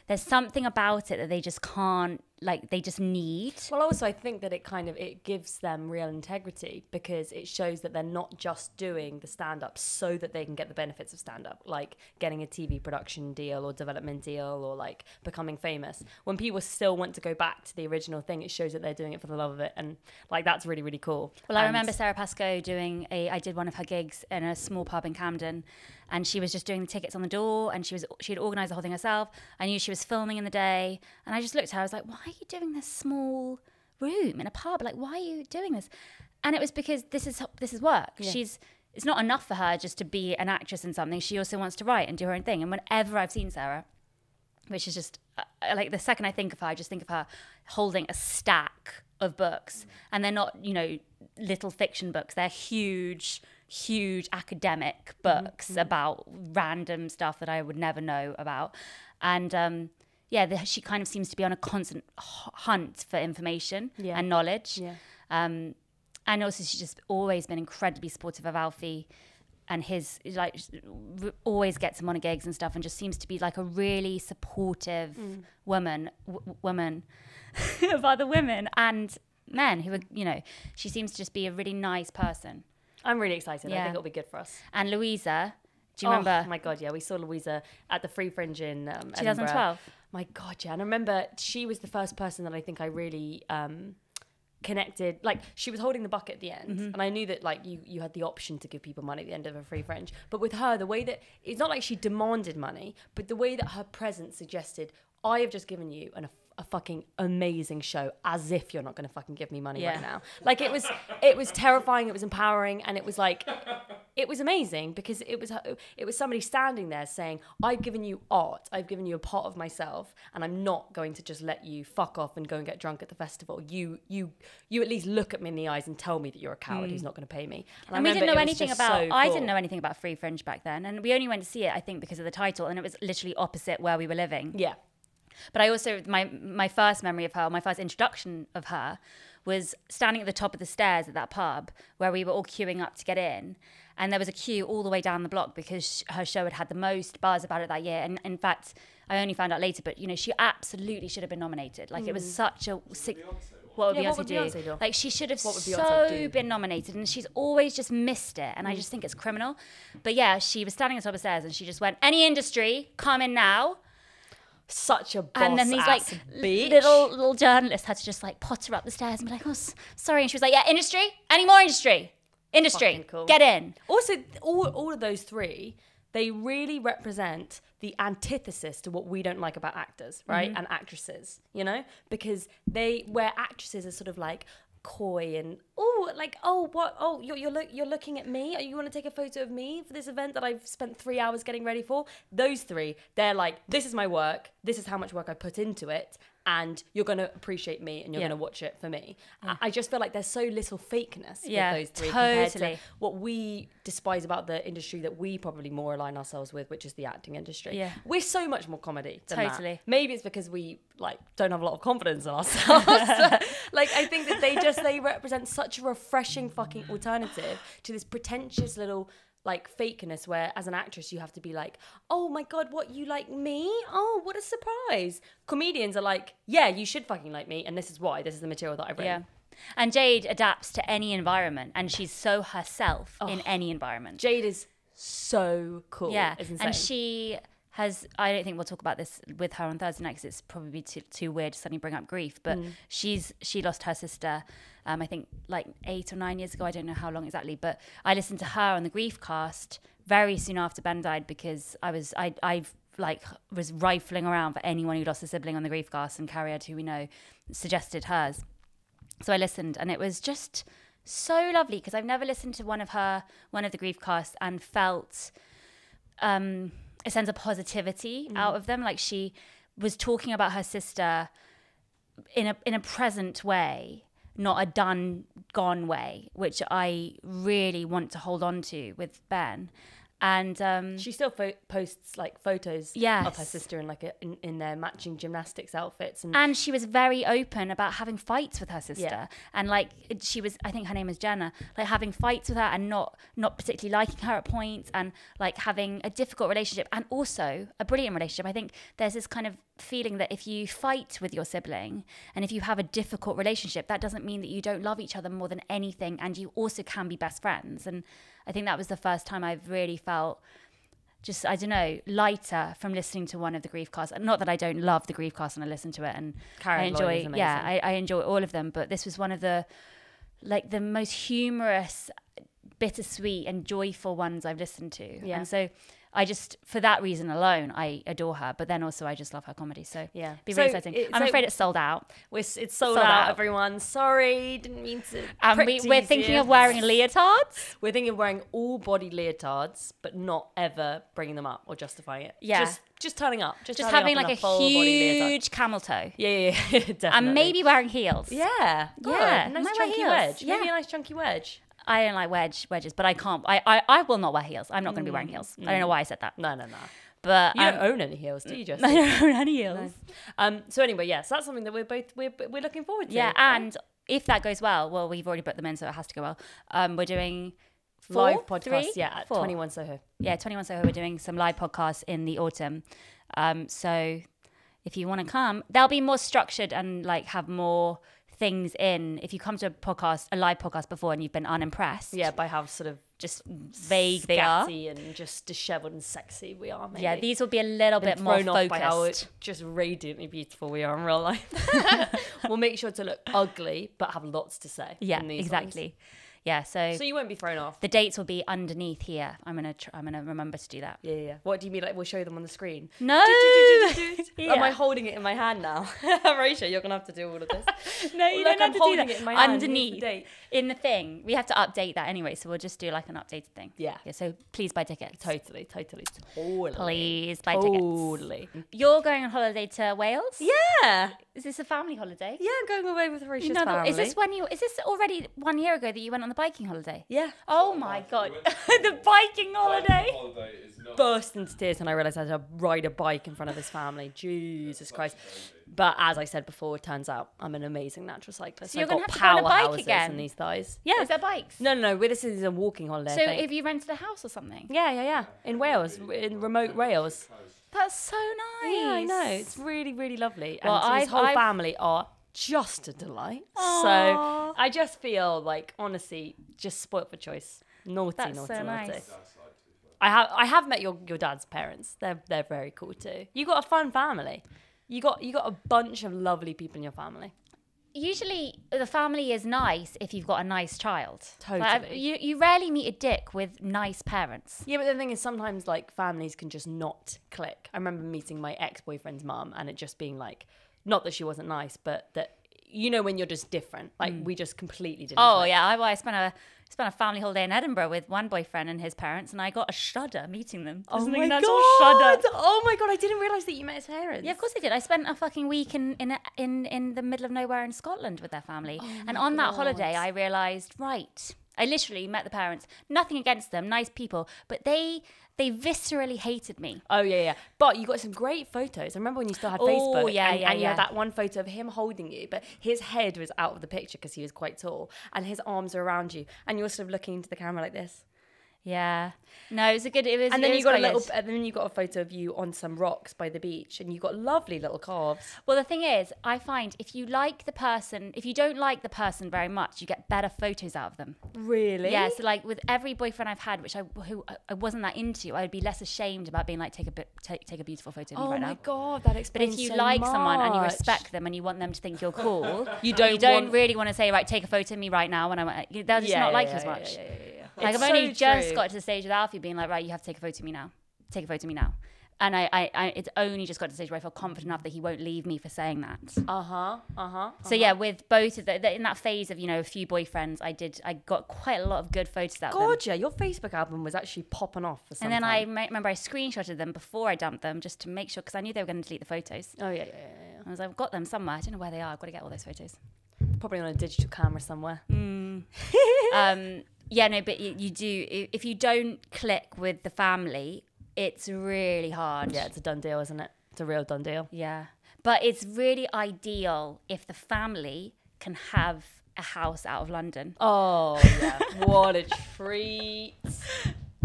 There's something about it that they just can't, like, they just need. Well, also I think that it gives them real integrity, because it shows that they're not just doing the stand-up so that they can get the benefits of stand-up, like getting a TV production deal or development deal or like becoming famous. When people still want to go back to the original thing, it shows that they're doing it for the love of it, and like that's really, really cool. Well, I remember Sarah Pascoe I did one of her gigs in a small pub in Camden, and she was just doing the tickets on the door, and she had organised the whole thing herself. I knew she was filming in the day, and I just looked at her, I was like, why are you doing this small room in a pub? Like, why are you doing this? And it was because this is work. Yeah. It's not enough for her just to be an actress in something. She also wants to write and do her own thing. And whenever I've seen Sarah, which is just like the second I think of her, I just think of her holding a stack of books, and they're not, you know, little fiction books. They're huge academic books about random stuff that I would never know about. And she kind of seems to be on a constant hunt for information and knowledge. Yeah. And also she's just always been incredibly supportive of Alfie, and his like always gets him on gigs and stuff, and just seems to be like a really supportive woman of other women and men who are, you know, she seems to just be a really nice person. I'm really excited. I Yeah. think it'll be good for us. And Louisa, do you remember? Oh my God, yeah. We saw Louisa at the Free Fringe in 2012. Edinburgh. My God, yeah. And I remember she was the first person that I think I really connected. Like, she was holding the bucket at the end. And I knew that, like, you had the option to give people money at the end of a Free Fringe. But with her, the way that, it's not like she demanded money, but the way that her presence suggested, I have just given you a fucking amazing show, as if you're not going to fucking give me money right now. Like, it was terrifying, it was empowering, and it was like, it was amazing because it was somebody standing there saying, I've given you art, I've given you a part of myself, and I'm not going to just let you fuck off and go and get drunk at the festival. You at least look at me in the eyes and tell me that you're a coward who's not going to pay me. And we didn't know anything about, I didn't know anything about Free Fringe back then, and we only went to see it, I think, because of the title, and it was literally opposite where we were living. Yeah. But I also, my first memory of her, my first introduction of her was standing at the top of the stairs at that pub where we were all queuing up to get in. And there was a queue all the way down the block because her show had the most buzz about it that year. And in fact, I only found out later, but, you know, she absolutely should have been nominated. Like, it was such a... What would Beyonce do? Like, she should have so been nominated, and she's always just missed it. And I just think it's criminal. But yeah, she was standing at the top of the stairs and she just went, any industry, come in now. Such a boss. And then these like bitch. little journalists had to just like potter up the stairs and be like, oh, sorry. And she was like, yeah, industry? Any more industry? Industry. Cool. Get in. Also, all of those three, they really represent the antithesis to what we don't like about actors, right? And actresses, you know? Because where actresses are sort of like coy and you're looking at me, you want to take a photo of me for this event that I've spent 3 hours getting ready for. Those three, they're like, this is my work, this is how much work I put into it, and you're going to appreciate me and you're going to watch it for me. I just feel like there's so little fakeness with those three compared to what we despise about the industry that we probably more align ourselves with, which is the acting industry. We're so much more comedy than that. Maybe it's because we like don't have a lot of confidence in ourselves. Like, I think that they represent such a refreshing fucking alternative to this pretentious little like fakeness where as an actress you have to be like, oh my God, what, you like me? Oh, what a surprise. Comedians are like, yeah, you should fucking like me, and this is why, this is the material that I've written. Yeah. And Jade adapts to any environment, and she's so herself in any environment. She is so cool. Yeah. It's insane. And she has, I don't think we'll talk about this with her on Thursday night because it's probably too weird to suddenly bring up grief, but she lost her sister I think like 8 or 9 years ago. I don't know how long exactly, but I listened to her on the Grief cast very soon after Ben died because I was rifling around for anyone who lost a sibling on the Grief cast, and Carrie, who we know, suggested hers. So I listened, and it was just so lovely because I've never listened to one of the Grief cast and felt a sense of positivity out of them. Like, she was talking about her sister in a present way, not a done, gone way, which I really want to hold on to with Ben. And she still posts like photos of her sister in like in their matching gymnastics outfits, and she was very open about having fights with her sister, and like she was, I think her name is Jenna, like having fights with her and not particularly liking her at points, and like having a difficult relationship and also a brilliant relationship. I think there's this kind of feeling that if you fight with your sibling and if you have a difficult relationship, that doesn't mean that you don't love each other more than anything, and you also can be best friends. And I think that was the first time I've really felt just, I don't know, lighter from listening to one of the Grief casts. Not that I don't love the Grief cast and I listen to it and I enjoy, I enjoy all of them, but this was one of the most humorous, bittersweet and joyful ones I've listened to. And so I just, for that reason alone, I adore her. But then also I just love her comedy. So be really exciting. I'm afraid it's sold out. It's sold out, everyone. Sorry, didn't mean to. And we're thinking of wearing leotards. We're thinking of wearing all body leotards, but not ever bringing them up or justifying it. Yeah. Just turning up. Just having like a huge camel toe. Yeah, definitely. And maybe wearing heels. Yeah. Yeah. Nice chunky wedge. Maybe a nice chunky wedge. I don't like wedges, but I can't. I will not wear heels. I'm not going to be wearing heels. I don't know why I said that. No. But you don't own any heels, do you, Jessie? I don't own any heels. No. So anyway, so that's something that we're looking forward to. Yeah, and if that goes well, we've already booked them in, so it has to go well. We're doing live podcasts, 3, at 4. 21 Soho. Yeah, 21 Soho. We're doing some live podcasts in the autumn. So if you want to come, they'll be more structured and like have more things in. If you come to a live podcast before and you've been unimpressed, By how sort of just vague they are, and just dishevelled and sexy we are. Maybe. Yeah, these will be a little bit more thrown off by how focused. just radiantly beautiful we are in real life. We'll make sure to look ugly, but have lots to say. Yeah, in these exactly. ones. Yeah, so you won't be thrown off. the dates will be underneath here. I'm gonna remember to do that. Yeah. What do you mean? Like we'll show them on the screen? No. Am I holding it in my hand now? Rachel, you're gonna have to do all of this. No, you Look, don't have I'm to do holding that. it in my hand. Underneath Here's the date. in the thing, we have to update that anyway. So we'll just do like an updated thing. Yeah. So please buy tickets. Totally. Please buy tickets. Totally. You're going on holiday to Wales? Yeah. Is this a family holiday? Yeah, I'm going away with Rachel's No, but family. is this already 1 year ago that you went on the biking holiday? Yeah. Oh my god, the biking holiday! Holiday is not. Burst into tears when I realised I had to ride a bike in front of his family. Jesus Christ. But as I said before, it turns out I'm an amazing natural cyclist. So you're I've gonna got have to go on a bike powerhouses again? in these thighs. Yeah. Is there bikes? No. This is a walking holiday. I So think. have you rented a house or something? Yeah. In Wales, in remote Wales. That's so nice. Yeah, I know. It's really, really lovely. Well, And his whole I've- family are just a delight. Aw. So I just feel like, honestly, just spoilt for choice. Naughty, That's naughty, so naughty. nice. I have met your dad's parents. They're very cool too. You got a fun family. You got a bunch of lovely people in your family. Usually the family is nice if you've got a nice child. Totally. Like, you rarely meet a dick with nice parents. Yeah, but the thing is, sometimes like families can just not click. I remember meeting my ex-boyfriend's mum, and it just being like, not that she wasn't nice, but that when you're just different. Like we just completely didn't. Oh click. yeah, I spent a family holiday in Edinburgh with one boyfriend and his parents, and I got a shudder meeting them. Oh Just my an god! actual shudder. Oh my god! I didn't realise that you met his parents. Yeah, of course I did. I spent a fucking week in the middle of nowhere in Scotland with their family, and on that holiday, I realised, right, I literally met the parents. Nothing against them, nice people, but they viscerally hated me. Oh yeah. But you got some great photos. I remember when you still had Oh, Facebook. yeah, and you yeah. had that one photo of him holding you, but his head was out of the picture because he was quite tall, and his arms were around you, and you were sort of looking into the camera like this. Yeah. No, it was a good. It was. And then it you was got quite good. and then you got a photo of you on some rocks by the beach, and you got lovely little calves. Well, the thing is, I find if you don't like the person very much, you get better photos out of them. Really? Yeah, so like with every boyfriend I've had, who I wasn't that into, I would be less ashamed about being like, take a beautiful photo of me Oh right my now. god, that But explains if you so like someone and you much. respect them and you want them to think you're cool, You you don't don't really want to say, right, take a photo of me right now. They'll just not like you as much. Like It's I've only so just true. got to the stage with Alfie being like, right, you have to take a photo of me now. Take a photo of me now. And it's only just got to the stage where I feel confident enough that he won't leave me for saying that. So yeah, with both of in that phase of, a few boyfriends, I got quite a lot of good photos out of them. God, yeah, your Facebook album was actually popping off for some And then time. I remember I screenshotted them before I dumped them just to make sure, because I knew they were going to delete the photos. Oh yeah. I was like, I've got them somewhere. I don't know where they are. I've got to get all those photos. Probably on a digital camera somewhere. Yeah, no, but you do. If you don't click with the family, it's really hard. Yeah, it's a done deal, isn't it? It's a real done deal. Yeah. But it's really ideal if the family can have a house out of London. Oh yeah, what a treat.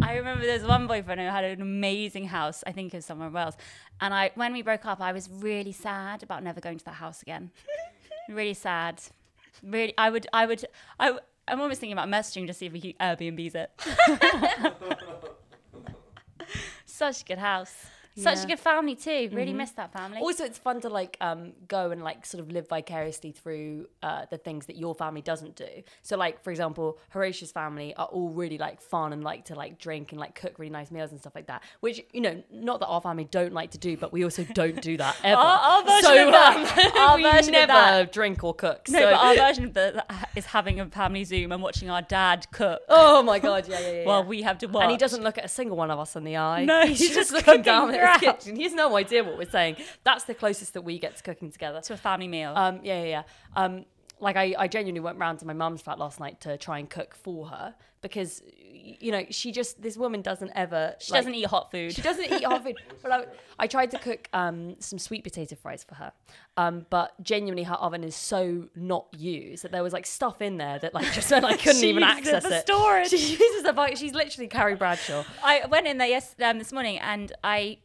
I remember there's one boyfriend who had an amazing house. I think it was somewhere in Wales. And when we broke up, I was really sad about never going to that house again. Really sad. Really, I'm almost thinking about messaging to see if we can Airbnb's it. Such a good house. Such a Yeah. good family too. Really miss that family. Also, it's fun to go and sort of live vicariously through the things that your family doesn't do. So for example, Horatia's family are all really fun and like to drink and cook really nice meals and stuff like that. Which not that our family don't like to do, but we also don't do that ever. Our version of that. Our we version of never that. drink or cook. No, so. but our version of that is having a family Zoom and watching our dad cook. Oh my god, yeah. While we have to watch. And he doesn't look at a single one of us in the eye. No, he's he's just just looking cooking down at his crap. kitchen. He has no idea what we're saying. That's the closest that we get to cooking together. to a family meal. Yeah. I genuinely went round to my mum's flat last night to try and cook for her because, you know, this woman doesn't ever. She doesn't eat hot food. She doesn't eat hot food. But I tried to cook some sweet potato fries for her. But genuinely, her oven is so not used that there was like stuff in there that like just meant I couldn't even access it. Storage. She uses the bike. She's literally Carrie Bradshaw. I went in there this morning, and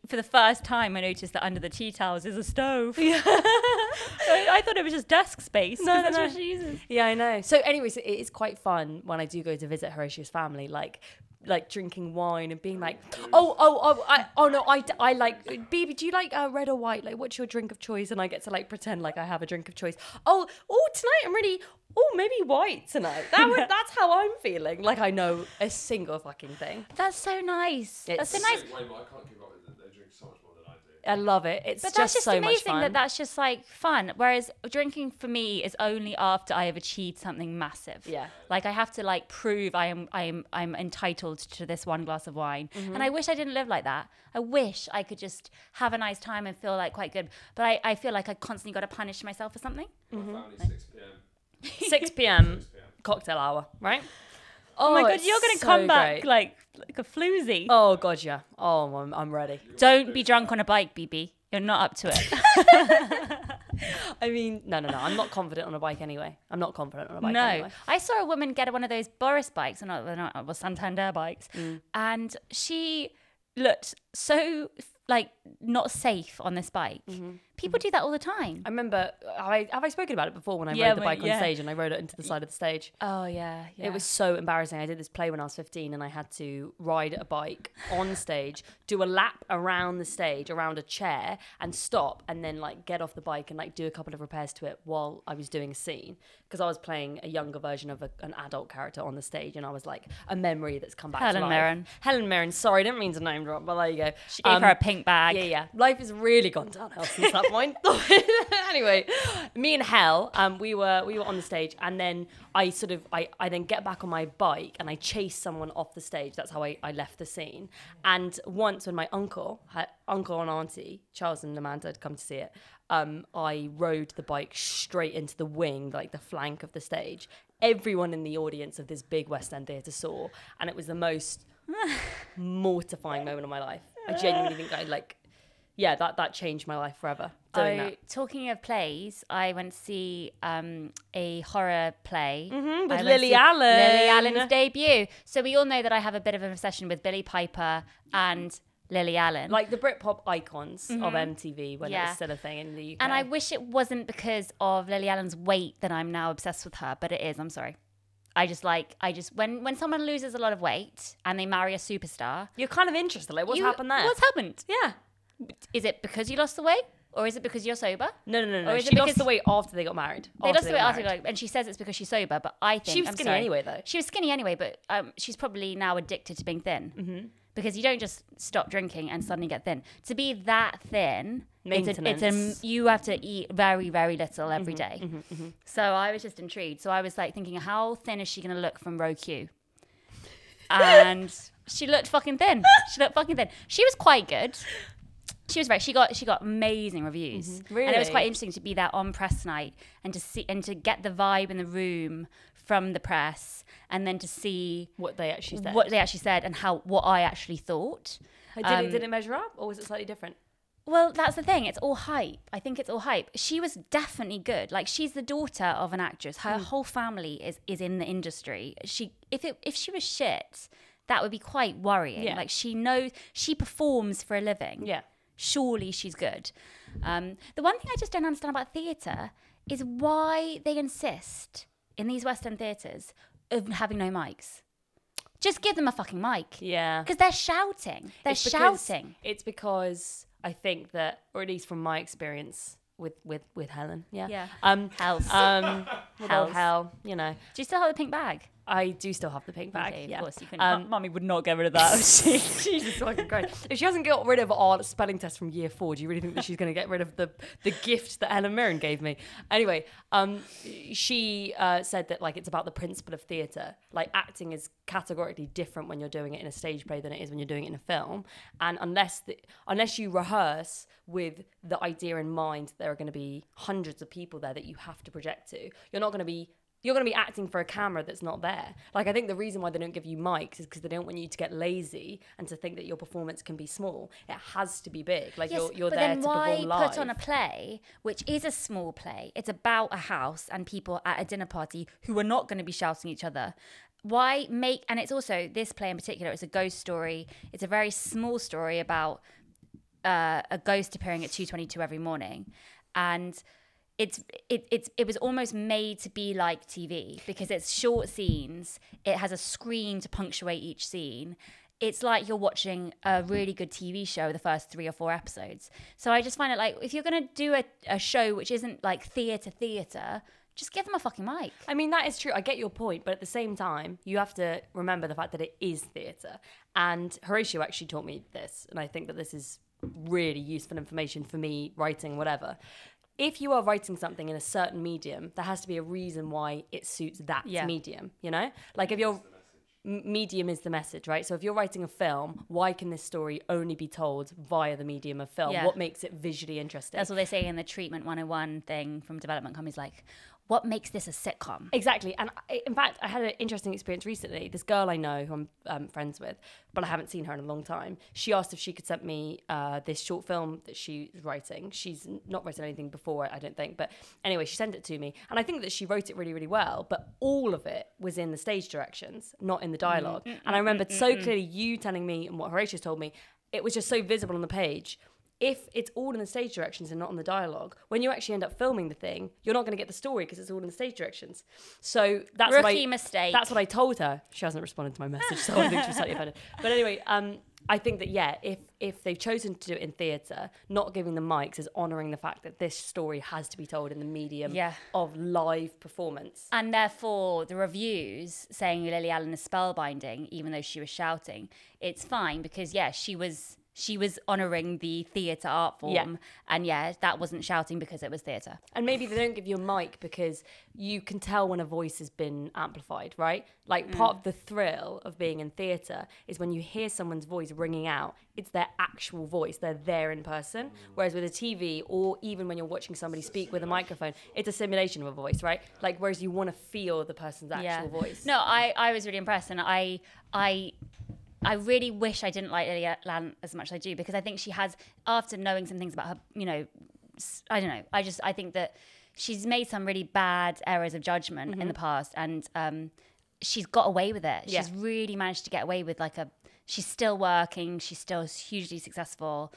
for the first time, I noticed that under the tea towels is a stove. Yeah. I thought it was just desk space. No, that's what she uses. Yeah, I know. So, anyways, it is quite fun when I do go to visit Horatio's family, like drinking wine and being like, I like, Bibi, do you like red or white? Like, what's your drink of choice? And I get to like pretend like I have a drink of choice. Tonight maybe white tonight. That's how I'm feeling. Like I know a single fucking thing. That's so nice. That's so nice. I can't keep up with it. They drink so much more than I do. I love it. It's But that's just so much amazing fun. that's just like fun. Whereas drinking for me is only after I have achieved something massive. Yeah. Like I have to like prove I'm entitled to this one glass of wine. And I wish I didn't live like that. I wish I could just have a nice time and feel like quite good. But I feel like I constantly got to punish myself for something. My family's 6 p.m. 6 p.m. cocktail hour, right? Oh my God, it's you're going to so come back great. like a floozy. Oh God, yeah. Oh, I'm ready. Don't be drunk on a bike, BB. You're not up to it. I mean, no. I'm not confident on a bike anyway. No. Anyway. I saw a woman get one of those Boris bikes, or not, it was Santander bikes, and she looked so like not safe on this bike. People do that all the time. I remember, have I spoken about it before when I Yeah, rode the bike yeah. on stage and I rode it into the side of the stage? Oh yeah. It was so embarrassing. I did this play when I was 15 and I had to ride a bike on stage, do a lap around the stage, around a chair and stop and then like get off the bike and like do a couple of repairs to it while I was doing a scene. Because I was playing a younger version of an adult character on the stage and I was like a memory that's come back to life. Helen Mirren. Sorry, I didn't mean to name drop, but there you go. She gave her a pink bag. Yeah. Life has really gone downhill since that point. Anyway, me and Hel, we were on the stage, and then I then get back on my bike and I chase someone off the stage. That's how I left the scene. And once when my uncle and auntie, Charles and Amanda, had come to see it, I rode the bike straight into the wing, like the flank of the stage. Everyone in the audience of this big West End theatre saw, and it was the most mortifying moment of my life. I genuinely think that changed my life forever. Doing that. Talking of plays, I went to see a horror play with Lily Allen. Lily Allen's debut. So we all know that I have a bit of an obsession with Billie Piper and Lily Allen. Like the Britpop icons of MTV when it was still a thing in the UK. And I wish it wasn't because of Lily Allen's weight that I'm now obsessed with her, but it is. I'm sorry. When someone loses a lot of weight and they marry a superstar, you're kind of interested. Like, what's happened there? What's happened? Yeah. Is it because you lost the weight? Or is it because you're sober? No. Or She lost the weight after they got married. They lost the weight after they got married. And she says it's because she's sober, but I think... She was skinny anyway, though. She was skinny anyway, but she's probably now addicted to being thin. Mm-hmm. Because you don't just stop drinking and suddenly get thin. To be that thin, you have to eat very, very little every day. So I was just intrigued. So I was like thinking, how thin is she going to look from row Q? And she looked fucking thin. She was quite good. She got amazing reviews. Really? And it was quite interesting to be there on press night and to get the vibe in the room from the press and then to see what they actually said and what I actually thought. Did it measure up or was it slightly different? Well, that's the thing. It's all hype. I think it's all hype. She was definitely good. Like, she's the daughter of an actress. Her whole family is in the industry. If she was shit, that would be quite worrying. Yeah. Like, she performs for a living. Yeah. Surely she's good. The one thing I just don't understand about theatre is why they insist in these West End theatres of having no mics. Just give them a fucking mic. Yeah. Because they're shouting. It's because I think that, or at least from my experience with Helen. Yeah. Yeah. Hells. With all hell, you know. Do you still have the pink bag? I do still have the pink bag. Okay, yeah. Of course, you couldn't. Mummy would not get rid of that. Jesus fucking Christ. If she hasn't got rid of our spelling test from year 4, do you really think that she's going to get rid of the gift that Helen Mirren gave me? Anyway, she said that like it's about the principle of theatre. Like acting is categorically different when you're doing it in a stage play than it is when you're doing it in a film. And unless you rehearse with the idea in mind, there are going to be hundreds of people there that you have to project to. You're not going to be You're going to be acting for a camera that's not there. Like, I think the reason why they don't give you mics is because they don't want you to get lazy and to think that your performance can be small. It has to be big. Like, Yes, you're but there then to perform live. why put on a play, which is a small play? It's about a house and people at a dinner party who are not going to be shouting at each other. Why make, and it's also, this play in particular, it's a ghost story. It's a very small story about a ghost appearing at 2:22 every morning. And it was almost made to be like TV because it's short scenes. It has a screen to punctuate each scene. It's like you're watching a really good TV show, the first 3 or 4 episodes. So I just find it like, if you're going to do a show which isn't like theatre, just give them a fucking mic. I mean, that is true. I get your point. But at the same time, you have to remember the fact that it is theatre. And Horatio actually taught me this. And I think that this is really useful information for me writing, whatever. If you are writing something in a certain medium, there has to be a reason why it suits that medium, you know? Like if your medium is the message, right? So if you're writing a film, why can this story only be told via the medium of film? Yeah. What makes it visually interesting? That's what they say in the Treatment 101 thing from development companies, like, what makes this a sitcom? Exactly. And in fact, I had an interesting experience recently. This girl I know who I'm friends with, but I haven't seen her in a long time. She asked if she could send me this short film that she's writing. She's not written anything before, I don't think. But anyway, she sent it to me. And I think that she wrote it really, really well. But all of it was in the stage directions, not in the dialogue. And I remember so clearly you telling me and what Horatio told me, it was just so visible on the page. If it's all in the stage directions and not on the dialogue, when you actually end up filming the thing, you're not going to get the story because it's all in the stage directions. So that's Rookie mistake. That's what I told her. She hasn't responded to my message, so I think she's slightly offended. But anyway, I think that, yeah, if they've chosen to do it in theatre, not giving them mics is honouring the fact that this story has to be told in the medium of live performance. And therefore, the reviews saying Lily Allen is spellbinding, even though she was shouting, it's fine because, she was honouring the theatre art form. And that wasn't shouting because it was theatre. And maybe they don't give you a mic because you can tell when a voice has been amplified, right? Like part of the thrill of being in theatre is when you hear someone's voice ringing out, it's their actual voice. They're there in person. Whereas with a TV or even when you're watching somebody speak with a microphone, it's a simulation of a voice, right? Like, whereas you want to feel the person's actual voice. No, I was really impressed. And I really wish I didn't like Lily Allen as much as I do because I think she has, after knowing some things about her, I don't know. I think that she's made some really bad errors of judgment in the past and she's got away with it. She's really managed to get away with she's still working. She's still hugely successful.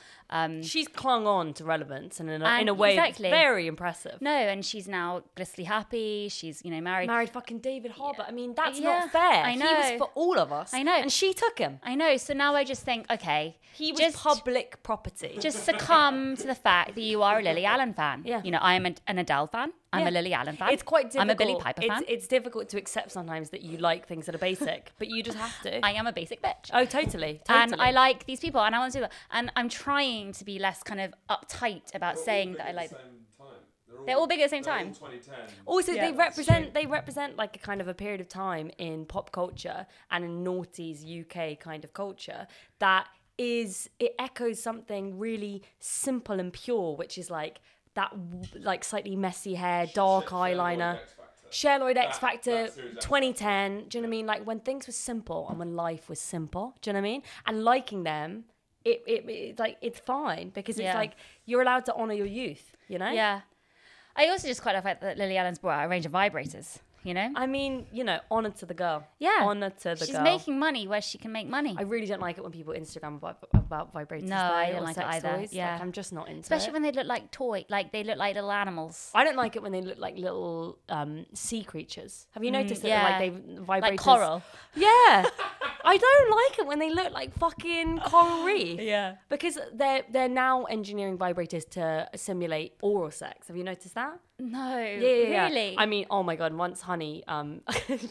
She's clung on to relevance and in a way that's very impressive. No, and she's now blissfully happy. She's, married. Married fucking David Harbour. I mean, that's not fair. I know. He was for all of us. I know. And she took him. I know. So now I just think, okay. He was public property. Just succumb to the fact that you are a Lily Allen fan. Yeah. I am an Adele fan. I'm a Lily Allen fan. It's quite difficult. I'm a Billie Piper fan. It's difficult to accept sometimes that you like things that are basic, but you just have to. I am a basic bitch. Oh, totally. And I like these people, and I want to do that. And I'm trying to be less kind of uptight about saying that I like them. They're all big at the same time. 2010. Also, they represent like a kind of a period of time in pop culture and in noughties UK kind of culture that it echoes something really simple and pure, which is like that like slightly messy hair, dark eyeliner. Cher Lloyd X Factor 2010. Do you know what I mean? Like when things were simple and when life was simple. Do you know what I mean? And liking them, it's like it's fine because it's like you're allowed to honour your youth. You know? Yeah. I also just quite like the fact that Lily Allen's brought out a range of vibrators. I mean, honour to the girl. Yeah. Honour to the girl. She's making money where she can make money. I really don't like it when people Instagram about vibrators. No, I don't like it either. Toys. Yeah. Like, I'm just not into Especially when they look like they look like little animals. I don't like it when they look like little sea creatures. Have you noticed that they vibrators? Like coral. Yeah. I don't like it when they look like fucking coral reef. Yeah. Because they're now engineering vibrators to simulate oral sex. Have you noticed that? No. Yeah. Really? I mean, oh my God, once Honey,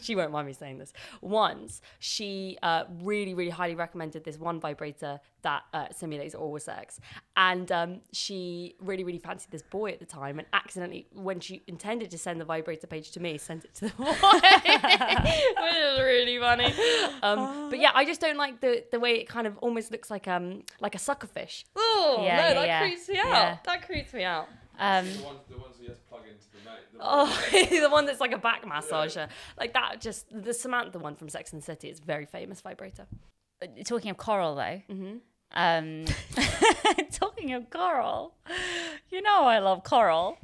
she won't mind me saying this. Once she really, really highly recommended this one vibrator that simulates oral sex. And she really, really fancied this boy at the time and accidentally, when she intended to send the vibrator page to me, sent it to the boy. Which is really funny. But yeah, I just don't like the way it kind of almost looks like a suckerfish. Oh, that creeps me out. Yeah. That creeps me out. The ones you just plug into the Oh, the one that's like a back massager. Like that, just the Samantha one from Sex and the City is a very famous vibrator. Talking of coral, though. Talking of coral, you know I love coral.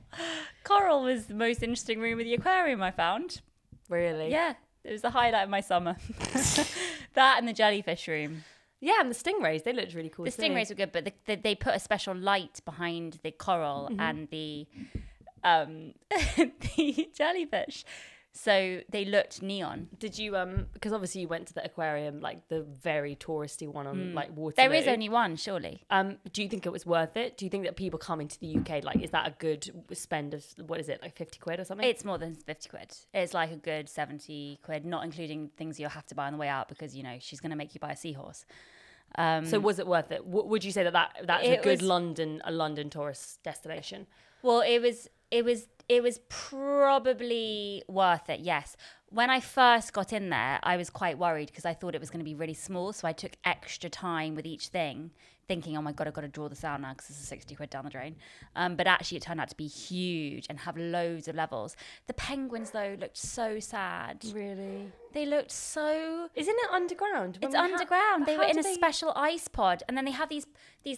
Coral was the most interesting room of the aquarium I found. Really? Yeah, it was the highlight of my summer. That and the jellyfish room. Yeah, and the stingrays, they looked really cool. The stingrays were good, but they put a special light behind the coral and the jellyfish, so they looked neon. Did you because obviously you went to the aquarium, like the very touristy one on like Waterloo. There is only one, surely. Do you think it was worth it? Do you think that people coming to the UK, like, is that a good spend of, what is it, like 50 quid or something? It's more than 50 quid. It's like a good 70 quid, not including things you'll have to buy on the way out because, you know, she's going to make you buy a seahorse. So was it worth it? Would you say that's a good London tourist destination? Well, it was probably worth it, yes. When I first got in there, I was quite worried because I thought it was going to be really small. So I took extra time with each thing, thinking, oh my God, I've got to draw this out now because this is 60 quid down the drain. But actually it turned out to be huge and have loads of levels. The penguins, though, looked so sad. Really? They looked so... Isn't it underground? It's underground. They were in a special ice pod. And then they have these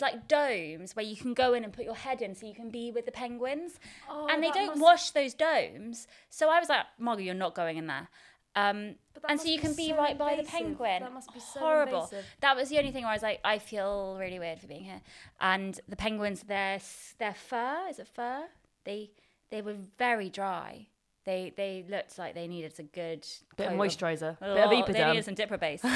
like domes where you can go in and put your head in so you can be with the penguins. Oh, and they don't wash those domes. So I was like, Margot, you're not going in there. And so you can be right by the penguin. That must be so horrible. invasive. That was the only thing where I was like, I feel really weird for being here. And the penguins, their fur, is it fur? They were very dry. They looked like they needed a good bit of moisturiser, bit of They Epiderm. needed some Dipper base. So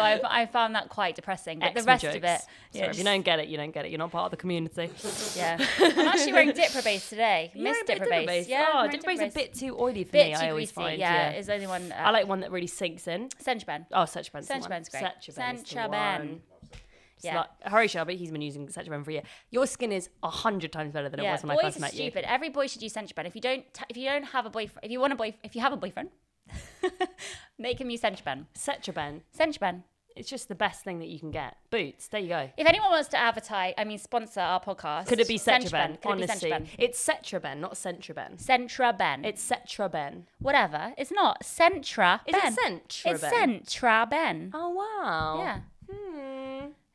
I found that quite depressing. But the rest of it, if you don't get it, you don't get it. You're not part of the community. Yeah, I'm actually wearing Dipper base today. You're Miss wearing Dipper base. Yeah, Oh, Dipper base is a bit too oily for bit me. too I always greasy. find. Yeah, it's the only one. I like one that really sinks in. Centraben. Oh, Centraben's the one. Centraben's great. Centraben. Yeah. Like, Horatio, but he's been using Centraben for a year. Your skin is 100 times better than it was when I first met you. Stupid. Every boy should use Centraben. If you don't have a boyfriend, if you have a boyfriend, make him use Centraben. Centraben. It's just the best thing that you can get. Boots. There you go. If anyone wants to sponsor our podcast, could it be Centraben? Honestly, it's Centraben, not Centraben. Centraben. It's Centraben. Whatever. It's not Centraben. Is it Centraben? It's Centraben. Oh wow. Yeah.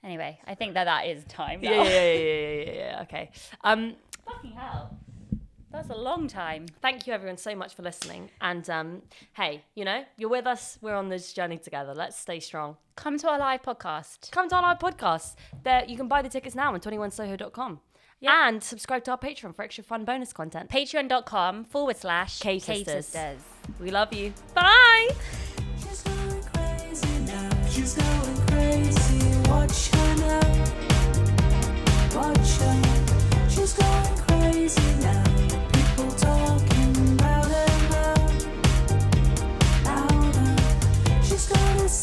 Anyway, I think that is time now. Yeah. Okay. Fucking hell. That's a long time. Thank you everyone so much for listening. And hey, you're with us. We're on this journey together. Let's stay strong. Come to our live podcast. There, you can buy the tickets now on 21soho.com. Yep. And subscribe to our Patreon for extra fun bonus content. Patreon.com/K-Sisters. We love you. Bye. She's going crazy now. She's going